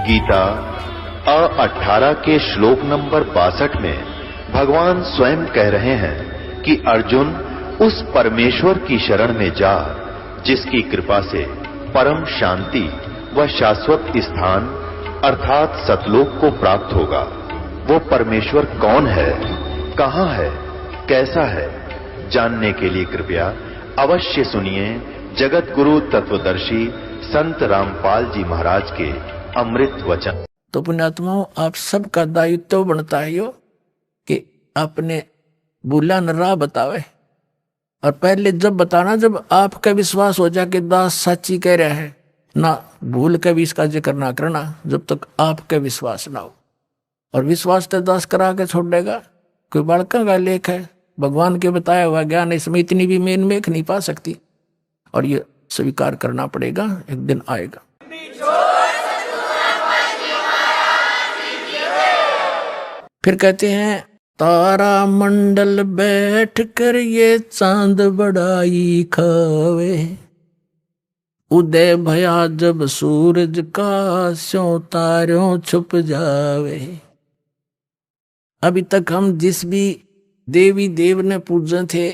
गीता 18 के श्लोक नंबर 62 में भगवान स्वयं कह रहे हैं कि अर्जुन उस परमेश्वर की शरण में जा जिसकी कृपा से परम शांति व शाश्वत स्थान अर्थात सतलोक को प्राप्त होगा। वो परमेश्वर कौन है, कहां है, कैसा है, जानने के लिए कृपया अवश्य सुनिए जगत गुरु तत्वदर्शी संत रामपाल जी महाराज के अमृत वचन। तो पुण्यात्माओं, आप सबका दायित्व बनता है यो कि आपने भूला न राह बतावे। और पहले जब बताना, जब आपका विश्वास हो जाए कि दास सच्ची कह रहा है, ना भूल के भी इसका जिक्र ना करना जब तक आपका विश्वास ना हो। और विश्वास तो दास करा के छोड़ देगा। कोई बालका का लेख है, भगवान के बताया हुआ ज्ञान इसमें इतनी भी मेन मेख नहीं पा सकती। और ये स्वीकार करना पड़ेगा, एक दिन आएगा। फिर कहते हैं, तारा मंडल बैठ कर ये चांद बड़ाई खावे, उदय भया जब सूरज का स्यों तारों छुप जावे। अभी तक हम जिस भी देवी देव ने पूजे थे,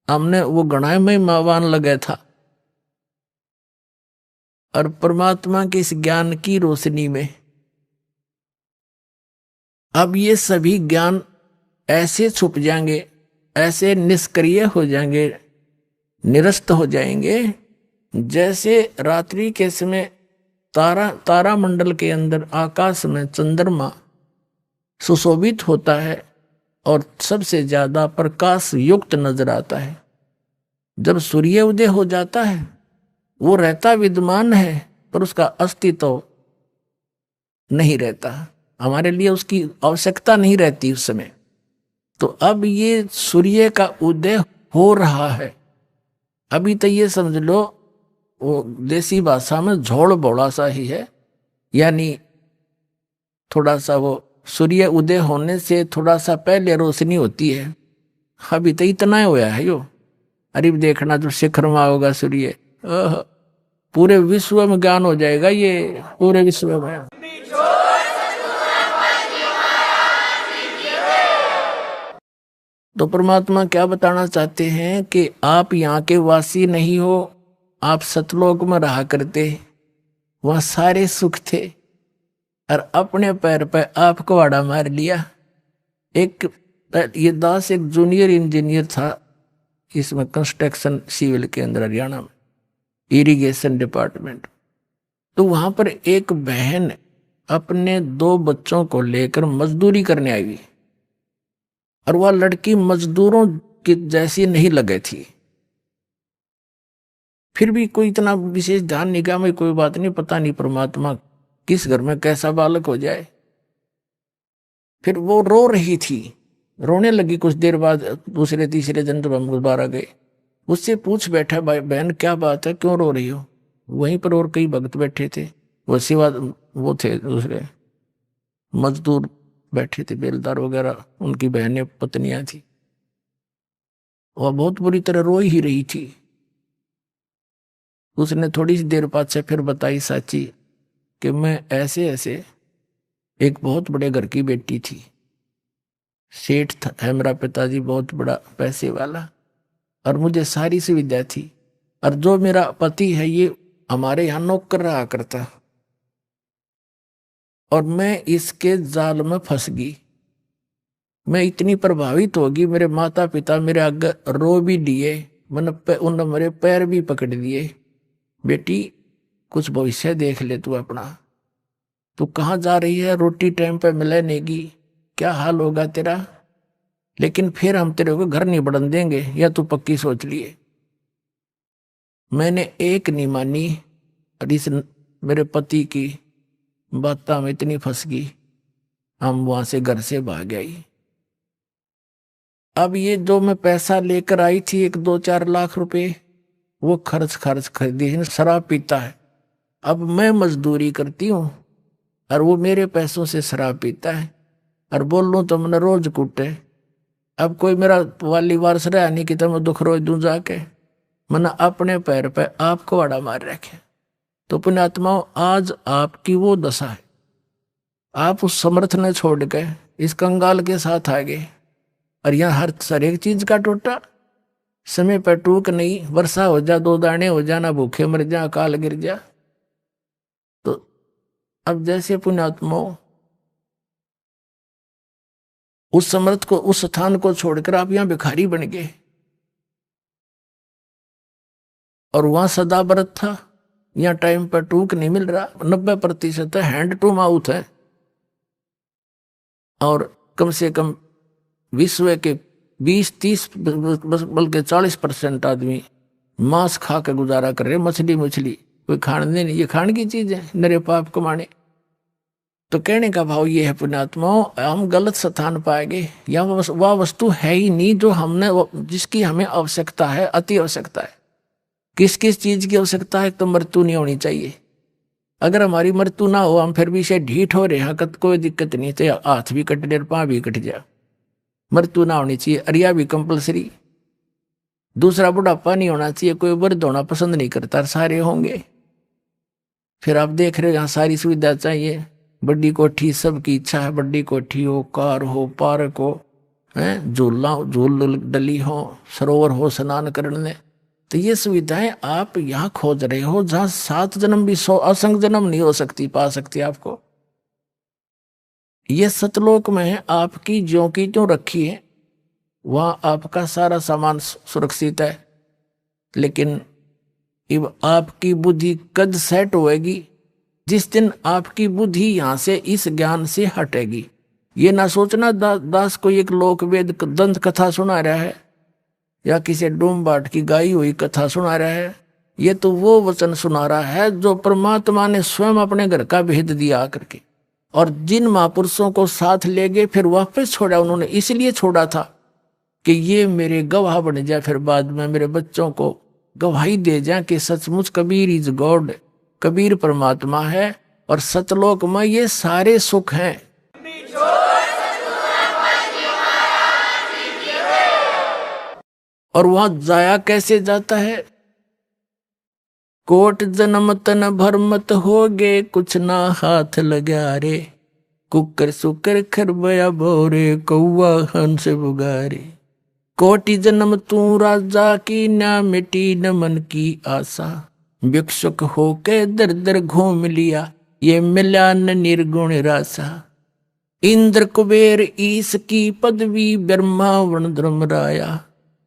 हमने वो गणाय में मावान लगा था। और परमात्मा के इस ज्ञान की रोशनी में अब ये सभी ज्ञान ऐसे छुप जाएंगे, ऐसे निष्क्रिय हो जाएंगे, निरस्त हो जाएंगे, जैसे रात्रि के समय तारा मंडल के अंदर आकाश में चंद्रमा सुशोभित होता है और सबसे ज्यादा प्रकाश युक्त नजर आता है। जब सूर्य उदय हो जाता है, वो रहता विद्यमान है पर उसका अस्तित्व नहीं रहता, हमारे लिए उसकी आवश्यकता नहीं रहती उस समय। तो अब ये सूर्य का उदय हो रहा है। अभी तो ये समझ लो वो देसी भाषा में झोल बोला सा ही है, यानी थोड़ा सा वो सूर्य उदय होने से थोड़ा सा पहले रोशनी होती है। अभी तो इतना होया है यो। अरे देखना जो शिखर में होगा सूर्य, पूरे विश्व में ज्ञान हो जाएगा, ये पूरे विश्व में। तो परमात्मा क्या बताना चाहते हैं कि आप यहाँ के वासी नहीं हो, आप सतलोक में रहा करते, वहां सारे सुख थे और अपने पैर पे आप कुहाड़ा मार लिया। एक ये दास एक जूनियर इंजीनियर था इसमें, कंस्ट्रक्शन सिविल के अंदर हरियाणा में, इरिगेशन डिपार्टमेंट। तो वहां पर एक बहन अपने 2 बच्चों को लेकर मजदूरी करने आई, और वह लड़की मजदूरों की जैसी नहीं लगे थी। फिर भी कोई इतना विशेष ध्यान निगाह में, कोई बात नहीं, पता नहीं परमात्मा किस घर में कैसा बालक हो जाए। फिर वो रो रही थी, रोने लगी। कुछ देर बाद दूसरे तीसरे दिन जब हम दोबारा गए, उससे पूछ बैठा, भाई बहन क्या बात है, क्यों रो रही हो? वहीं पर और कई भक्त बैठे थे, वो सिवा वो थे दूसरे मजदूर बैठे थे, बेलदार वगैरह, उनकी बहनें पत्नियां थी। वह बहुत बुरी तरह रो ही रही थी। उसने थोड़ी सी देर बाद से फिर बताई साची कि मैं ऐसे ऐसे एक बहुत बड़े घर की बेटी थी, सेठ था है मेरा पिताजी, बहुत बड़ा पैसे वाला, और मुझे सारी सुविधा थी। और जो मेरा पति है ये हमारे यहाँ नौकर रहा करता, और मैं इसके जाल में फंस गई। मैं इतनी प्रभावित होगी, मेरे माता पिता मेरे आगे रो भी दिए, मैंने उन्होंने मेरे पैर भी पकड़ दिए, बेटी कुछ भविष्य देख ले तू अपना, तू कहाँ जा रही है, रोटी टाइम पे मिले नेगी, क्या हाल होगा तेरा, लेकिन फिर हम तेरे को घर नहीं बढ़न देंगे, या तू पक्की सोच लिए। मैंने एक नहीं मानी, और इस मेरे पति की बात में इतनी फंस गई, हम वहां से घर से भाग आई। अब ये जो मैं पैसा लेकर आई थी, 1-2-4 लाख रुपए, वो खर्च खरीदी, शराब पीता है। अब मैं मजदूरी करती हूँ और वो मेरे पैसों से शराब पीता है, और बोल लूँ तो मैंने रोज कूटे। अब कोई मेरा वाली वारस रहा नहीं कि तो मैं दुख रोज दूं जाके, मैंने अपने पैर पे आपको अड़ा मार रखे। तो पुण्यात्माओं, आज आपकी वो दशा है। आप उस समर्थ ने छोड़ के इस कंगाल के साथ आ गए, और यहाँ हर एक चीज का टोटा, समय पर टूक नहीं, वर्षा हो जा, 2 दाने हो जा, ना भूखे मर जा, अकाल गिर जा। तो अब जैसे पुण्यात्माओं उस समर्थ को, उस स्थान को छोड़कर आप यहाँ भिखारी बन गए, और वहां सदा व्रत था, यहाँ टाइम पर टूक नहीं मिल रहा, 90% है हैंड टू माउथ है, और कम से कम विश्व के 20-30 बल्कि 40% आदमी मांस खा के गुजारा कर रहे, मछली कोई खाने नहीं, ये खाने की चीज है, नरे पाप कमाने। तो कहने का भाव ये है पुण्यात्माओं, हम गलत स्थान पाएंगे, या वह वस्तु है ही नहीं जो हमने, जिसकी हमें आवश्यकता है, अति आवश्यकता है। किस किस चीज की आवश्यकता है? तो मृत्यु नहीं होनी चाहिए। अगर हमारी मृत्यु ना हो, हम फिर भी से ढीठ हो रहे हैं, कोई दिक्कत नहीं, चाहे हाथ भी कट जाए, पाँव भी कट जाए, मृत्यु ना होनी चाहिए। अरिया भी कंपलसरी। दूसरा, बुढ़ापा नहीं होना चाहिए, कोई वृद्ध होना पसंद नहीं करता, सारे होंगे। फिर आप देख रहे हो यहाँ सारी सुविधा चाहिए, बड़ी कोठी, सबकी इच्छा है बड़ी कोठी हो, कार हो, पार्क हो, झूल डली हो, सरोवर हो स्नान करने। तो ये सुविधाएं आप यहाँ खोज रहे हो, जहां 7 जन्म भी 100 असंख्य जन्म नहीं हो सकती, पा सकती आपको। ये सतलोक में आपकी ज्यों की त्यों रखी है, वहां आपका सारा सामान सुरक्षित है। लेकिन अब आपकी बुद्धि कद सेट होएगी जिस दिन आपकी बुद्धि यहां से इस ज्ञान से हटेगी। ये ना सोचना दास को एक लोक वेद दंत कथा सुना रहा है, या किसी डूम बाट की गाई हुई कथा सुना रहा है। ये तो वो वचन सुना रहा है जो परमात्मा ने स्वयं अपने घर का भेद दिया करके, और जिन महापुरुषों को साथ ले गए फिर वापस छोड़ा उन्होंने, इसलिए छोड़ा था कि ये मेरे गवाह बन जाए, फिर बाद में मेरे बच्चों को गवाही दे जाए कि सचमुच कबीर इज गॉड, कबीर परमात्मा है, और सतलोक में ये सारे सुख हैं। और वहां जाया कैसे जाता है? कोट जन्म तन भरमत हो गे, कुछ ना हाथ लगा रे, कुकर सुकर खरबया भोरे, कौआ हंस बुगारे। कोटि जन्म तू राजा की, ना मिटी न मन की आशा, भिक्षुक होके दर दर घूम लिया, ये मिला न निर्गुण रासा। इंद्र कुबेर ईश की पदवी, ब्रह्मा वर्ण धर्मराया,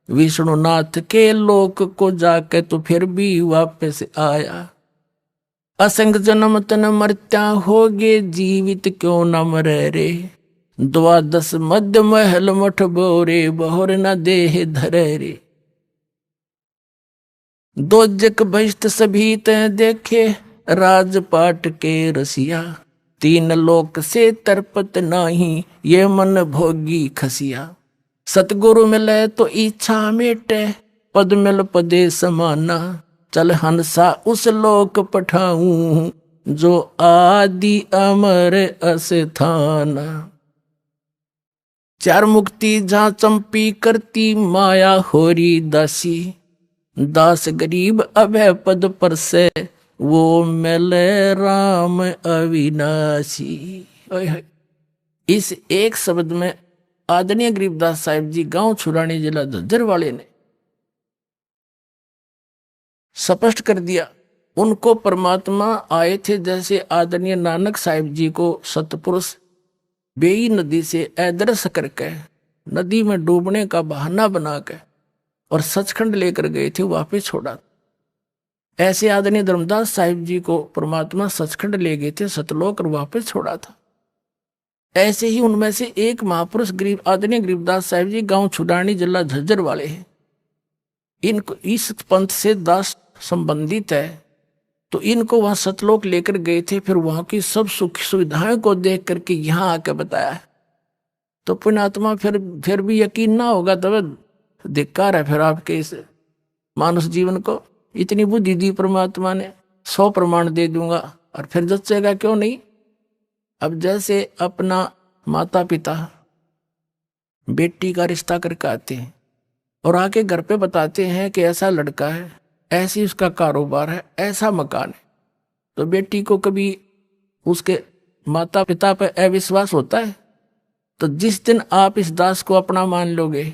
विष्णुनाथ के लोक को जाके तो फिर भी वापस आया। असंग जन्म तन मरत्या होगे, जीवित क्यों न मरे रे, 12 मध्य महल मठ बोरे, बहुर न देह धरे रे। दोजक बहिष्ट सभी तय देखे, राजपाट के रसिया, 3 लोक से तरपत नाही, ये मन भोगी खसिया। सतगुरु मिले तो इच्छा मेटे, पद मिल पदे समाना, चल हंसा उस लोक पठाऊं, जो आदि अमर अस्थाना। 4 मुक्ति जहाँ चंपी करती, माया होरी दासी, दास गरीब अभय पद पर से, वो मिले राम अविनाशी। इस एक शब्द में आदरणीय गरीबदास साहिब जी, गांव छुरानी, जिला झज्जर वाले ने स्पष्ट कर दिया। उनको परमात्मा आए थे, जैसे आदरणीय नानक साहिब जी को सतपुरुष बेई नदी से अदृश्य करके नदी में डूबने का बहाना बना के और सचखंड लेकर गए थे, वापस छोड़ा। ऐसे आदरणीय धर्मदास साहिब जी को परमात्मा सचखंड ले गए थे सतलोक, और वापस छोड़ा था। ऐसे ही उनमें से एक महापुरुष आदरणीय गरीबदास साहिब जी, गांव छुडानी, जिला झज्जर वाले हैं। इनको इस पंथ से दास संबंधित है, तो इनको वहां सतलोक लेकर गए थे। फिर वहां की सब सुख सुविधाएं को देख करके यहाँ आके बताया है। तो पुण्यात्मा फिर भी यकीन ना होगा तो धिक्कार है फिर आपके इस मानुष जीवन को। इतनी बुद्धि दी परमात्मा ने, 100 प्रमाण दे दूंगा, और फिर जचेगा क्यों नहीं। अब जैसे अपना माता पिता बेटी का रिश्ता करके आते हैं और आके घर पे बताते हैं कि ऐसा लड़का है, ऐसी उसका कारोबार है, ऐसा मकान है, तो बेटी को कभी उसके माता पिता पर अविश्वास होता है? तो जिस दिन आप इस दास को अपना मान लोगे,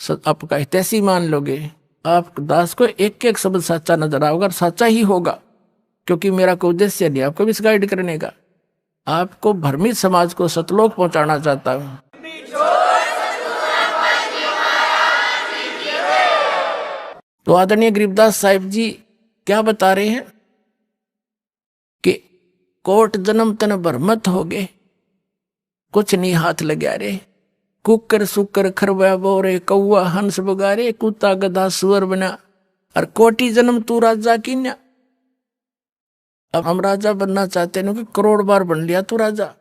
आपका हितैषी मान लोगे, आप दास को एक एक शब्द सच्चा नजर आओगे और सच्चा ही होगा, क्योंकि मेरा कोई उद्देश्य नहीं आपको मिसगाइड करने का। आपको भ्रमित समाज को सतलोक पहुंचाना चाहता हूं। तो आदरणीय गरीबदास साहिब जी क्या बता रहे हैं कि कोट जन्म तन भ्रमत हो गए, कुछ नहीं हाथ लगा रे। कुकर सुकर खरवा बोरे, कौआ हंस बगारे, कुत्ता गधा सुअर बना, और कोटि जन्म तू राजा की ना। अब हम राजा बनना चाहते हैं कि करोड़ बार बन लिया तू राजा,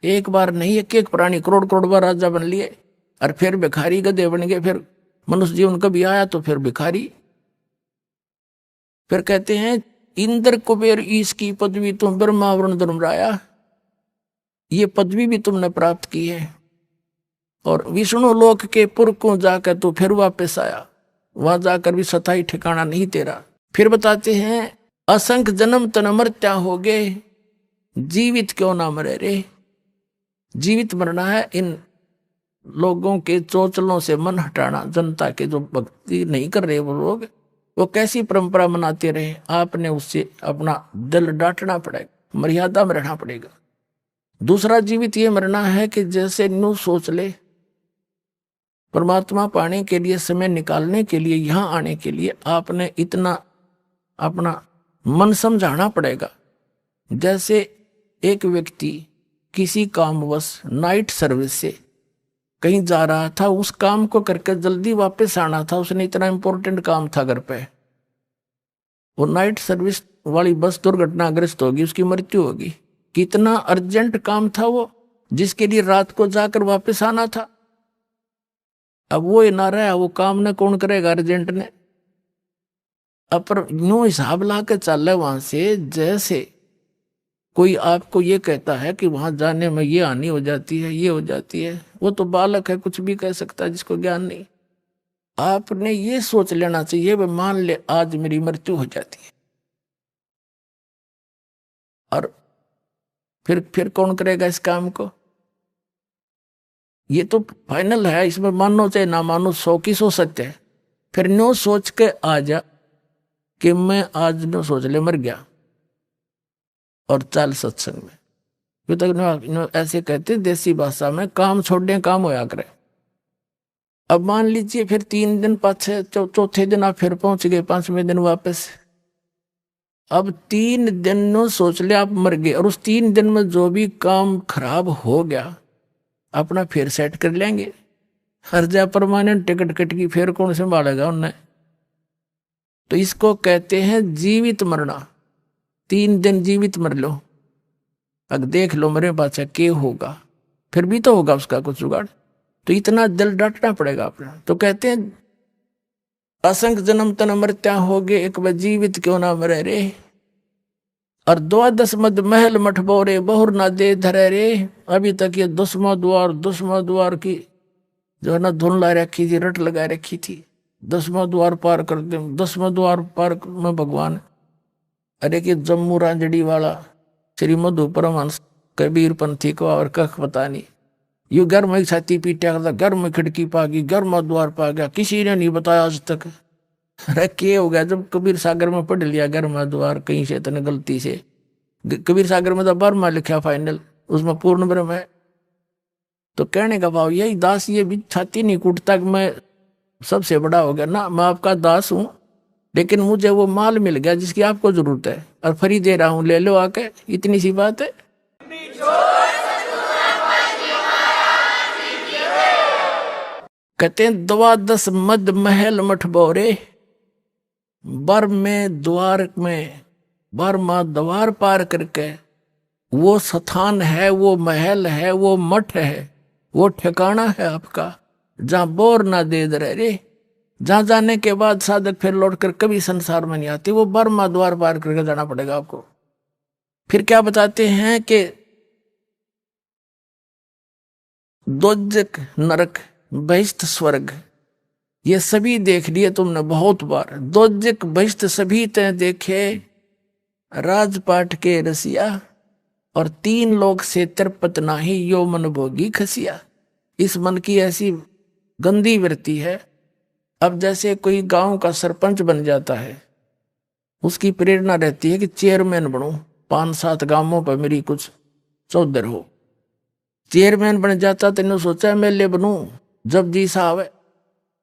एक बार नहीं, एक एक प्राणी करोड़ करोड़ बार राजा बन लिए, और फिर भिखारी गधे बन गए। फिर मनुष्य जीवन कभी आया तो फिर भिखारी। फिर कहते हैं इंद्र कुबेर ईश की पदवी तुम ब्रह्मा वरुण धर्मराया, ये पदवी भी तुमने प्राप्त की है, और विष्णु लोक के पुर को जाकर तो फिर वापस आया, वहां जाकर भी सताई ठिकाना नहीं तेरा। फिर बताते हैं असंख्य जन्म तन मरत्या हो गए, जीवित क्यों ना मरे रे। जीवित मरना है, इन लोगों के चोचलों से मन हटाना। जनता के जो भक्ति नहीं कर रहे वो लोग, वो कैसी परंपरा मनाते रहे, आपने उससे अपना दिल डांटना पड़ेगा, मर्यादा में रहना पड़ेगा। दूसरा जीवित ये मरना है कि जैसे न्यू सोच ले, परमात्मा पाने के लिए, समय निकालने के लिए, यहां आने के लिए आपने इतना अपना मन समझाना पड़ेगा। जैसे एक व्यक्ति किसी कामवश नाइट सर्विस से कहीं जा रहा था, उस काम को करके जल्दी वापस आना था, उसने इतना इंपॉर्टेंट काम था घर पे, वो नाइट सर्विस वाली बस दुर्घटनाग्रस्त होगी, उसकी मृत्यु होगी। कितना अर्जेंट काम था वो, जिसके लिए रात को जाकर वापस आना था। अब वो ही ना रहा, वो काम ने कौन करेगा अर्जेंट ने। अब पर यूं हिसाब ला के चल रहा है वहां से, जैसे कोई आपको ये कहता है कि वहां जाने में ये हानि हो जाती है, ये हो जाती है। वो तो बालक है, कुछ भी कह सकता है जिसको ज्ञान नहीं। आपने ये सोच लेना चाहिए, वे मान ले आज मेरी मृत्यु हो जाती है, और फिर कौन करेगा इस काम को। ये तो फाइनल है, इसमें मानो चाहे ना मानो, 100 की 100 सत्य है। फिर नो सोच के आ जा कि मैं आज नो सोच ले मर गया, और चल सत्संग में। तो ऐसे कहते देसी भाषा में, काम छोड़ने काम होया करे। अब मान लीजिए फिर 3 दिन पाछे, चौथे दिन आप फिर पहुंच गए, 5वें दिन वापस। अब 3 दिन नो सोच ले आप मर गए, और उस 3 दिन में जो भी काम खराब हो गया अपना फिर सेट कर लेंगे। हर जा परमानेंट टिकट कट की, फिर कौन संभालेगा उन्हें। तो इसको कहते हैं जीवित मरना। 3 दिन जीवित मर लो, अब देख लो मेरे पास क्या होगा, फिर भी तो होगा उसका कुछ जुगाड़। तो इतना दिल डांटना पड़ेगा अपना। तो कहते हैं असंख्य जन्म तन मरत्या हो गए, एक बार जीवित क्यों ना मरे रे। और 12 मद महल मठ बोरे, बहुर ना दे धरे रे। अभी तक ये 10वां द्वार की जो है ना धुन ला रखी थी, रट लगा रखी थी। 10वां द्वार पार कर दे, 10वां द्वार पार में भगवान, अरे कि जम्मू रांझड़ी वाला श्री मधु परमहंस कबीर पंथी को और कख पता नहीं, यू घर में छाती पीटा था, घर में खिड़की पा गई, घर में द्वार पा गया, किसी ने नहीं बताया आज तक। अरे क्या हो गया जब कबीर सागर में पढ़ लिया घर में द्वार, कहीं से इतने गलती से। कबीर सागर में तो बर्मा लिखा फाइनल, उसमें पूर्ण ब्रह्म है। तो कहने का भाव यही, दास ये भी छाती नहीं कूटता कि मैं सबसे बड़ा हो गया ना, मैं आपका दास हूं, लेकिन मुझे वो माल मिल गया जिसकी आपको जरूरत है, और फ्री दे रहा हूं, ले लो आके, इतनी सी बात है। कहते हैं 12 मद महल मठ बोरे, बर में द्वार में, बर मां द्वार पार करके वो स्थान है, वो महल है, वो मठ है, वो ठिकाना है आपका, जहां बोर ना दे रहे रे। जहां जाने के बाद साधक फिर लौटकर कभी संसार में नहीं आती, वो बर्मा द्वार पार करके जाना पड़ेगा आपको। फिर क्या बताते हैं कि दोजक नरक बहिष्ठ स्वर्ग, ये सभी देख लिए तुमने बहुत बार। दोजक बहिष्ठ सभी तय देखे, राजपाट के रसिया और 3 लोक से तिरपत नाही यो मन भोगी खसिया। इस मन की ऐसी गंदी वृत्ति है। अब जैसे कोई गांव का सरपंच बन जाता है, उसकी प्रेरणा रहती है कि चेयरमैन बनूं, 5-7 गांवों पर मेरी कुछ चौधर हो। चेयरमैन बन जाता तो इन्होंने सोचा एमएलए बनूं, जब जी साहब है।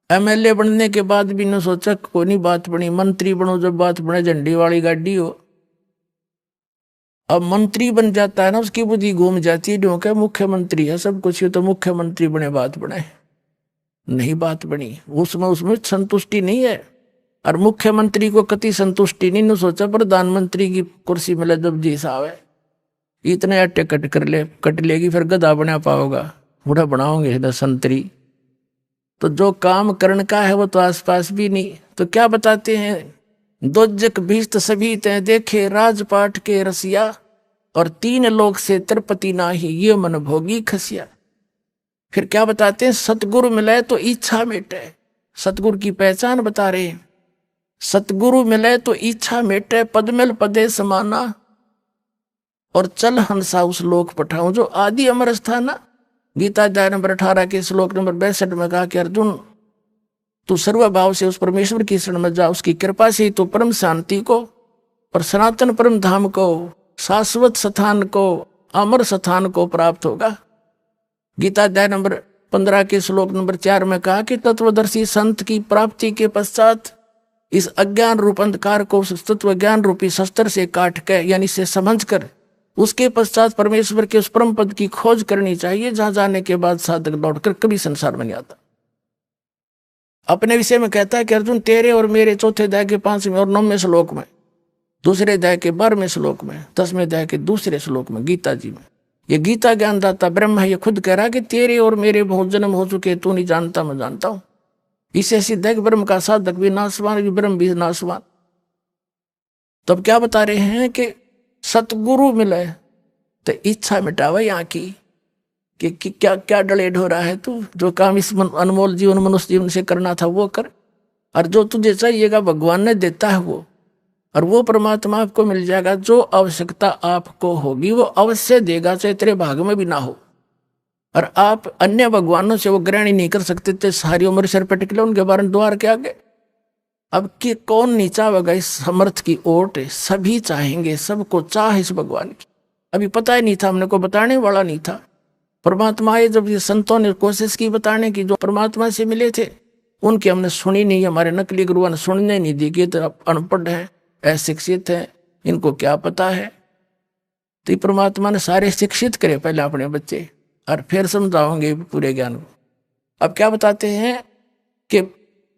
एमएलए बनने के बाद भी इन्होंने सोचा कोई नहीं बात बनी, मंत्री बनूं, जब बात बने झंडी वाली गाड़ी हो। अब मंत्री बन जाता है ना, उसकी बुद्धि घूम जाती है, जो क्या मुख्यमंत्री है सब कुछ, तो मुख्यमंत्री बने बात बने, नहीं बात बनी। उसमें संतुष्टि नहीं है। और मुख्यमंत्री को कति संतुष्टि नहीं, ने सोचा प्रधानमंत्री की कुर्सी मिले जब जी साहब है, इतने अट्टे कट लेगी, फिर गधा बना पाओगा, बूढ़ा बनाओगे संतरी। तो जो काम करने का है वो तो आसपास भी नहीं। तो क्या बताते हैं, दोजक भीष्ट सभी तय देखे राजपाट के रसिया और 3 लोक से तिरपति नाही ये मन भोगी खसिया। फिर क्या बताते हैं, सतगुरु मिले तो इच्छा मिटे। सतगुरु की पहचान बता रहे हैं, सतगुरु मिले तो इच्छा मिटे, पदमिल पदे समाना और चल हंसा उस लोक पठाऊं जो आदि अमर स्थाना। गीता अध्याय नंबर 18 के श्लोक नंबर 62 में कहा कि अर्जुन तू सर्वभाव से उस परमेश्वर की शरण में जा, उसकी कृपा से तो परम शांति को और सनातन परम धाम को, शाश्वत स्थान को, अमर स्थान को प्राप्त होगा। गीता अध्याय नंबर 15 के श्लोक नंबर 4 में कहा कि तत्वदर्शी संत की प्राप्ति के पश्चात इस अज्ञान रूप अंधकार को तत्व ज्ञान रूपी शस्त्र से काट के, यानी से समझ कर, उसके पश्चात परमेश्वर के उस परम पद की खोज करनी चाहिए, जहां जाने के बाद साधक लौटकर कभी संसार में नहीं आता। अपने विषय में कहता है कि अर्जुन तेरे और मेरे चौथे अध्याय के 5वें और 9वें श्लोक में, दूसरे अध्याय के 12वें श्लोक में, 10वें अध्याय के दूसरे श्लोक में, गीता जी में, ये गीता ज्ञानदाता ब्रह्म है, ये खुद कह रहा कि तेरे और मेरे बहुत जन्म हो चुके, तू नहीं जानता मैं जानता हूं। इसे सिद्ध है कि ब्रह्म का साधक भी नाशवान, ब्रह्म भी नाशवान। तब क्या बता रहे हैं कि सतगुरु मिले तो इच्छा मिटावा यहाँ की कि क्या क्या डलेड हो रहा है, तू जो काम इस अनमोल जीवन मनुष्य जीवन से करना था वो कर, और जो तुझे चाहिएगा भगवान ने देता है वो, और वो परमात्मा आपको मिल जाएगा। जो आवश्यकता आपको होगी वो अवश्य देगा, चाहे तेरे भाग में भी ना हो। और आप अन्य भगवानों से वो ग्रहण ही नहीं कर सकते थे, सारी उम्र सिर पे टिकले उनके बारे में द्वार के आगे। अब कि कौन नहीं चाहेगा इस समर्थ की ओट, सभी चाहेंगे, सबको चाह इस भगवान की। अभी पता ही नहीं था, हमने को बताने वाला नहीं था। परमात्मा आए जब ये संतों ने कोशिश की बताने की, जो परमात्मा से मिले थे उनकी हमने सुनी नहीं, हमारे नकली गुरुओं ने सुनने नहीं दी कि तो अनपढ़ है, अशिक्षित है, इनको क्या पता है। तो परमात्मा ने सारे शिक्षित करे पहले अपने बच्चे, और फिर समझाओगे पूरे ज्ञान को। अब क्या बताते हैं कि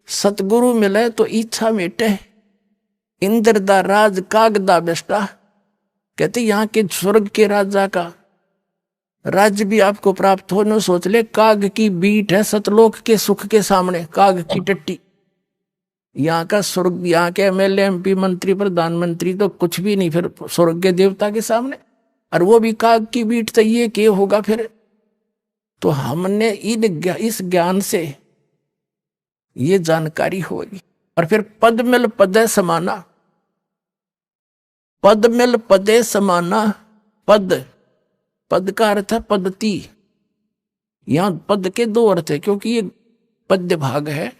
सतगुरु मिले तो इच्छा मिटे, इंद्र दा राज कागदा बेस्टा। कहते यहाँ के स्वर्ग के राजा का राज्य भी आपको प्राप्त हो, न सोच ले काग की बीट है सतलोक के सुख के सामने, काग की टट्टी। यहाँ का स्वर्ग, यहाँ के एमएलए एमपी मंत्री प्रधानमंत्री तो कुछ भी नहीं फिर स्वर्ग के देवता के सामने, और वो भी काग की बीट। तो ये क्या होगा फिर। तो हमने इस ज्ञान से ये जानकारी होगी। और फिर पद मिल पदे समाना, पद मिल पदे समाना। पद, पद का अर्थ है पद्धति। यहां पद के 2 अर्थ है, क्योंकि ये पद्य भाग है,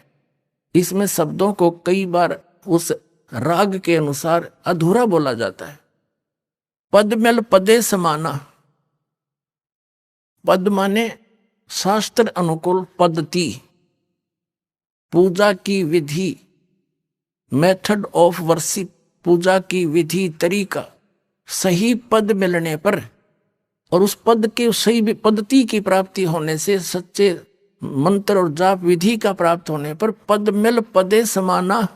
इसमें शब्दों को कई बार उस राग के अनुसार अधूरा बोला जाता है। पद मिल पदे समाना, पद माने शास्त्र अनुकूल पद्धति, पूजा की विधि, मेथड ऑफ वर्शिप, पूजा की विधि तरीका। सही पद मिलने पर और उस पद के सही पद्धति की प्राप्ति होने से, सच्चे मंत्र और जाप विधि का प्राप्त होने पर, पद मिल पदे समाना।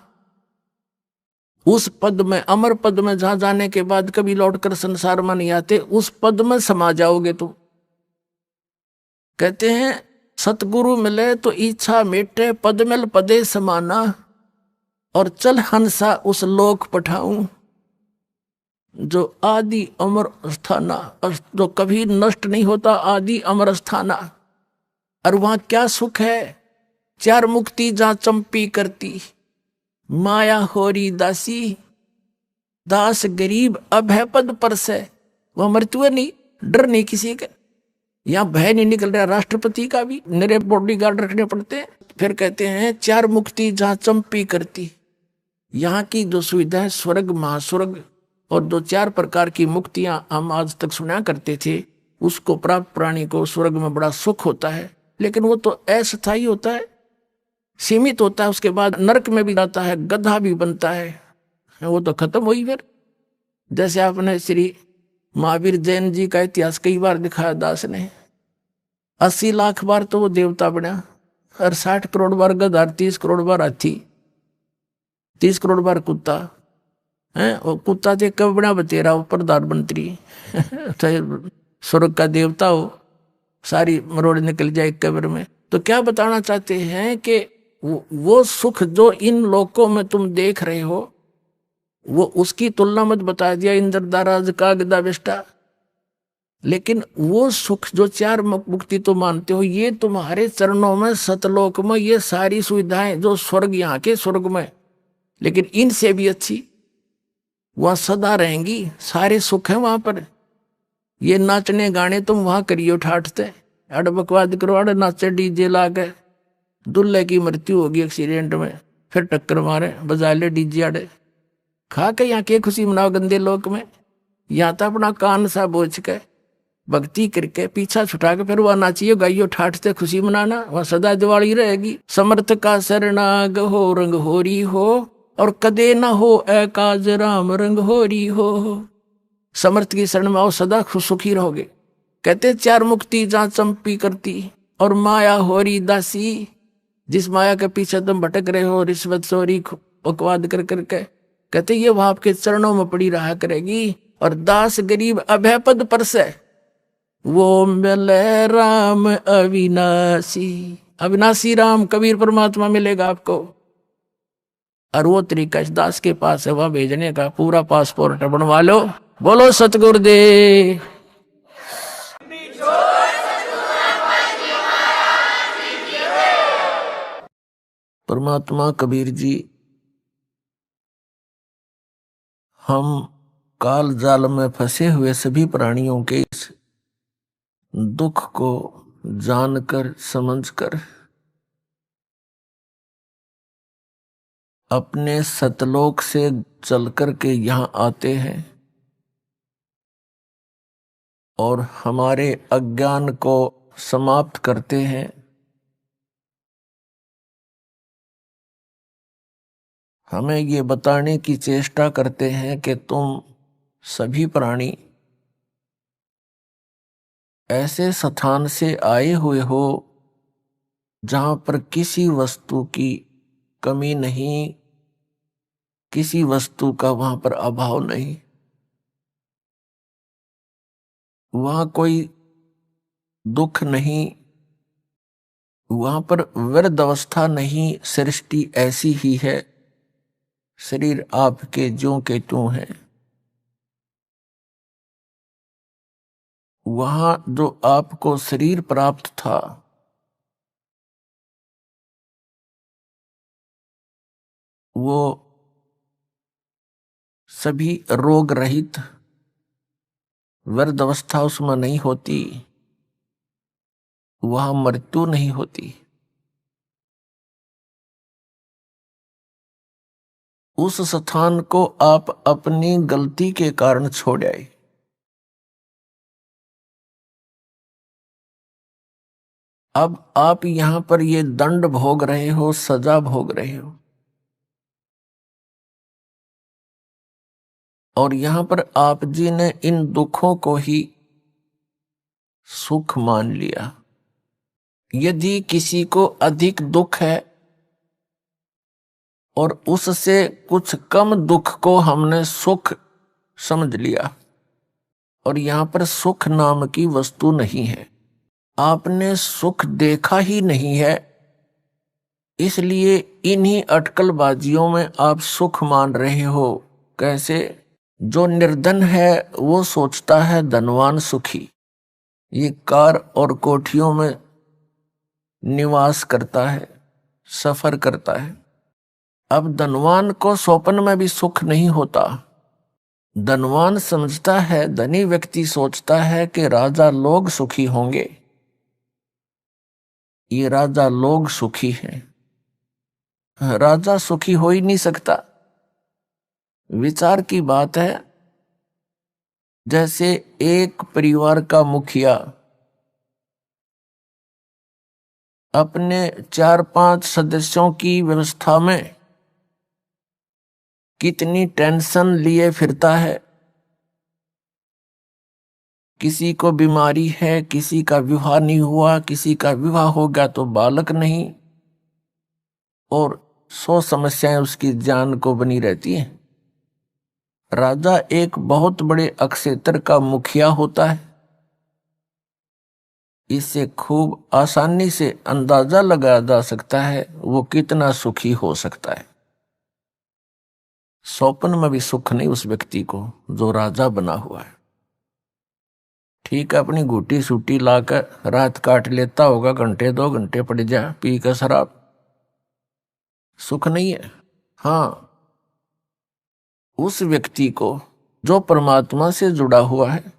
उस पद में, अमर पद में, जहां जाने के बाद कभी लौटकर संसार में नहीं आते, उस पद में समा जाओगे। तो कहते हैं सतगुरु मिले तो इच्छा मिटे, पद मिल पदे समाना और चल हंसा उस लोक पठाऊं जो आदि अमर स्थाना, जो कभी नष्ट नहीं होता, आदि अमर स्थाना। और वहां क्या सुख है, 4 मुक्ति जहां चंपी करती, माया होरी दासी। दास गरीब अभय पद परस है। वह मृत्यु नहीं, डर नहीं किसी का, यहाँ भय नहीं निकल रहा। राष्ट्रपति का भी मेरे बॉडी गार्ड रखने पड़ते हैं। फिर कहते हैं चार मुक्ति जहाँ चंपी करती। यहाँ की जो सुविधा है स्वर्ग महास्वर्ग और दो चार प्रकार की मुक्तियां हम आज तक सुना करते थे, उसको प्राप्त प्राणी को स्वर्ग में बड़ा सुख होता है, लेकिन वो तो अस्थायी होता है, सीमित होता है। उसके बाद नरक में भी जाता है, गधा भी बनता है, वो तो खत्म हुई। फिर जैसे आपने श्री महावीर जैन जी का इतिहास कई बार दिखाया दास ने, 80 लाख बार तो वो देवता बना और 60 करोड़ बार गधा, 30 करोड़ बार हाथी, 30 करोड़ बार कुत्ता है। वो कुत्ता थे कब बना बतेरा, वो प्रधानमंत्री स्वर्ग का देवता हो, सारी मरोड़ निकल जाए कब्र में। तो क्या बताना चाहते हैं कि वो सुख जो इन लोकों में तुम देख रहे हो, वो उसकी तुलना मत बता दिया इंद्र दाराज का गदा बेष्टा। लेकिन वो सुख जो चार मुक्ति तो मानते हो, ये तुम्हारे चरणों में सतलोक में ये सारी सुविधाएं जो स्वर्ग यहाँ के स्वर्ग में, लेकिन इनसे भी अच्छी वहां सदा रहेंगी। सारे सुख है वहां पर। ये नाचने गाने तुम वहां करियो ठाठते, अड़ बकवाद करो, अड़ नाचे डीजे ला के। दुल्हे की मृत्यु होगी एक्सीडेंट में, फिर टक्कर मारे, बजा ले डीजे अड़े, खा के यहाँ के खुशी मनाओ गंदे लोक में। यहाँ तो अपना कान सा बोझ के भक्ति करके पीछा छुटा के फिर वह नाचियो गाइयो ठाठते खुशी मनाना, वह सदा दिवाली रहेगी। समर्थ का शरणाग हो रंग होरी हो, और कदे ना हो एकाज राम रंग होरी हो। समर्थ की शरण में आओ, सदा खुश सुखी रहोगे। कहते चार मुक्ति जहाँ चंपी करती, और माया होरी दासी। जिस माया के पीछे तुम भटक रहे हो, रिश्वत चोरी बकवाद कर करके, कहते ये वहां आपके चरणों में पड़ी रहा करेगी। और दास गरीब अभय पद पर से वो मिले राम अविनाशी। अविनाशी राम कबीर परमात्मा मिलेगा आपको। और वो तरीका इस दास के पास है, वह भेजने का पूरा पासपोर्ट बनवा लो। बोलो सतगुरुदेव। परमात्मा कबीर जी हम काल जाल में फंसे हुए सभी प्राणियों के इस दुख को जानकर समझकर अपने सतलोक से चलकर के यहाँ आते हैं और हमारे अज्ञान को समाप्त करते हैं। हमें ये बताने की चेष्टा करते हैं कि तुम सभी प्राणी ऐसे स्थान से आए हुए हो जहां पर किसी वस्तु की कमी नहीं, किसी वस्तु का वहां पर अभाव नहीं, वहां कोई दुख नहीं, वहां पर व्यर्थ अवस्था नहीं। सृष्टि ऐसी ही है, शरीर आपके ज्यों के त्यों है। वहां जो आपको शरीर प्राप्त था, वो सभी रोग रहित, व्यर्थ अवस्था उसमें नहीं होती, वहां मृत्यु नहीं होती। उस स्थान को आप अपनी गलती के कारण छोड़ आए। अब आप यहां पर ये दंड भोग रहे हो, सजा भोग रहे हो, और यहां पर आप जी ने इन दुखों को ही सुख मान लिया। यदि किसी को अधिक दुख है और उससे कुछ कम दुख को हमने सुख समझ लिया, और यहां पर सुख नाम की वस्तु नहीं है, आपने सुख देखा ही नहीं है, इसलिए इन्हीं अटकलबाजियों में आप सुख मान रहे हो। कैसे? जो निर्धन है वो सोचता है धनवान सुखी, ये कार और कोठियों में निवास करता है, सफर करता है। अब धनवान को स्वप्न में भी सुख नहीं होता, धनवान समझता है, धनी व्यक्ति सोचता है कि राजा लोग सुखी होंगे। ये राजा लोग सुखी हैं, राजा सुखी हो ही नहीं सकता। विचार की बात है, जैसे एक परिवार का मुखिया अपने 4-5 सदस्यों की व्यवस्था में कितनी टेंशन लिए फिरता है। किसी को बीमारी है, किसी का विवाह नहीं हुआ, किसी का विवाह हो गया तो बालक नहीं, और 100 समस्याएं उसकी जान को बनी रहती हैं। राजा एक बहुत बड़े अक्षेत्र का मुखिया होता है। इससे खूब आसानी से अंदाजा लगाया जा सकता है वो कितना सुखी हो सकता है। स्वप्न में भी सुख नहीं उस व्यक्ति को जो राजा बना हुआ है। ठीक है, अपनी घूटी सूटी लाकर रात काट लेता होगा, घंटे 2 घंटे पड़ जा पी कर शराब, सुख नहीं है। हाँ, उस व्यक्ति को जो परमात्मा से जुड़ा हुआ है,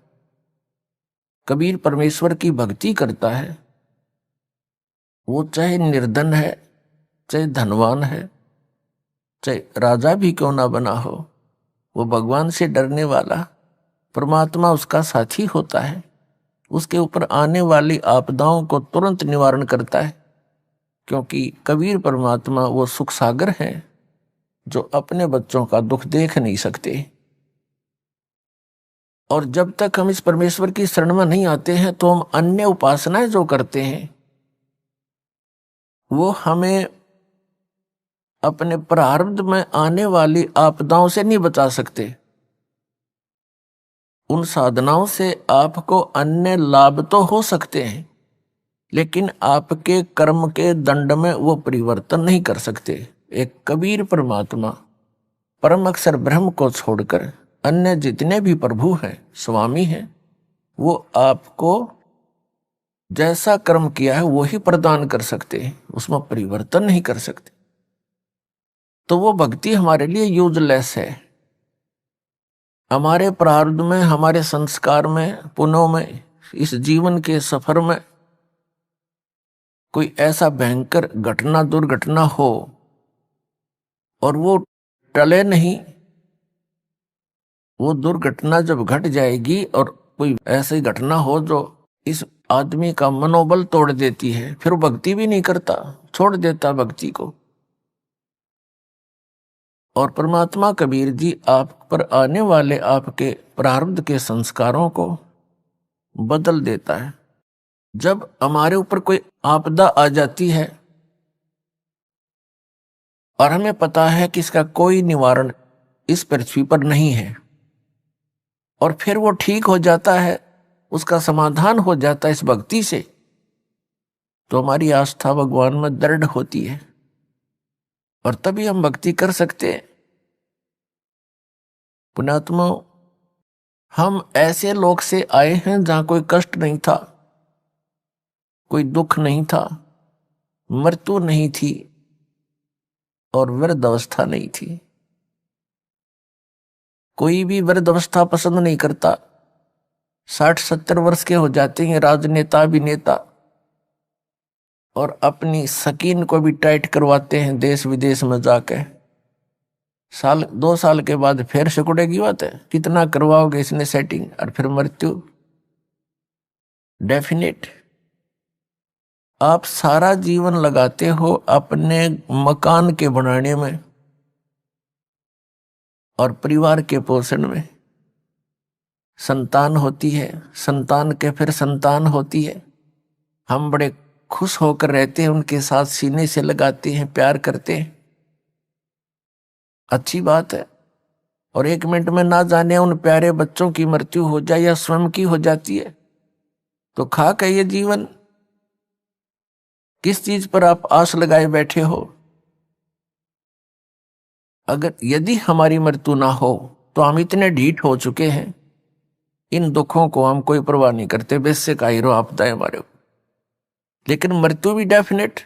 कबीर परमेश्वर की भक्ति करता है, वो चाहे निर्धन है, चाहे धनवान है, चाहे राजा भी क्यों ना बना हो, वो भगवान से डरने वाला, परमात्मा उसका साथी होता है। उसके ऊपर आने वाली आपदाओं को तुरंत निवारण करता है, क्योंकि कबीर परमात्मा वो सुख सागर है जो अपने बच्चों का दुख देख नहीं सकते। और जब तक हम इस परमेश्वर की शरण में नहीं आते हैं तो हम अन्य उपासनाएं जो करते हैं वो हमें अपने प्रारब्ध में आने वाली आपदाओं से नहीं बचा सकते। उन साधनाओं से आपको अन्य लाभ तो हो सकते हैं, लेकिन आपके कर्म के दंड में वो परिवर्तन नहीं कर सकते। एक कबीर परमात्मा परम अक्षर ब्रह्म को छोड़कर अन्य जितने भी प्रभु हैं, स्वामी हैं, वो आपको जैसा कर्म किया है वो ही प्रदान कर सकते हैं, उसमें परिवर्तन नहीं कर सकते। तो वो भक्ति हमारे लिए यूजलेस है। हमारे प्रारब्ध में, हमारे संस्कार में, पुण्यों में, इस जीवन के सफर में कोई ऐसा भयंकर घटना, दुर्घटना हो और वो टले नहीं, वो दुर्घटना जब घट जाएगी और कोई ऐसी घटना हो जो इस आदमी का मनोबल तोड़ देती है, फिर वो भक्ति भी नहीं करता, छोड़ देता भक्ति को। और परमात्मा कबीर जी आप पर आने वाले आपके प्रारब्ध के संस्कारों को बदल देता है। जब हमारे ऊपर कोई आपदा आ जाती है और हमें पता है कि इसका कोई निवारण इस पृथ्वी पर नहीं है, और फिर वो ठीक हो जाता है, उसका समाधान हो जाता है इस भक्ति से, तो हमारी आस्था भगवान में दृढ़ होती है और तभी हम भक्ति कर सकते हैं। पुण्यात्मा, हम ऐसे लोक से आए हैं जहां कोई कष्ट नहीं था, कोई दुख नहीं था, मृत्यु नहीं थी और वृद्ध अवस्था नहीं थी। कोई भी वृद्ध अवस्था पसंद नहीं करता। 60-70 वर्ष के हो जाते हैं राजनेता, अभिनेता, और अपनी सकीन को भी टाइट करवाते हैं देश विदेश में जाके। 1-2 साल के बाद फिर सिकुड़ेगी बात है, कितना करवाओगे इसने सेटिंग, और फिर मृत्यु डेफिनेट। आप सारा जीवन लगाते हो अपने मकान के बनाने में और परिवार के पोषण में। संतान होती है, संतान के फिर संतान होती है, हम बड़े खुश होकर रहते हैं, उनके साथ सीने से लगाते हैं, प्यार करते हैं, अच्छी बात है। और 1 मिनट में ना जाने उन प्यारे बच्चों की मृत्यु हो जाए या स्वयं की हो जाती है, तो खाक है ये जीवन। किस चीज पर आप आस लगाए बैठे हो? अगर यदि हमारी मृत्यु ना हो तो हम इतने ढीठ हो चुके हैं, इन दुखों को हम कोई परवाह नहीं करते, बेशक आई रो आपदाएं हमारे को, लेकिन मृत्यु भी डेफिनेट।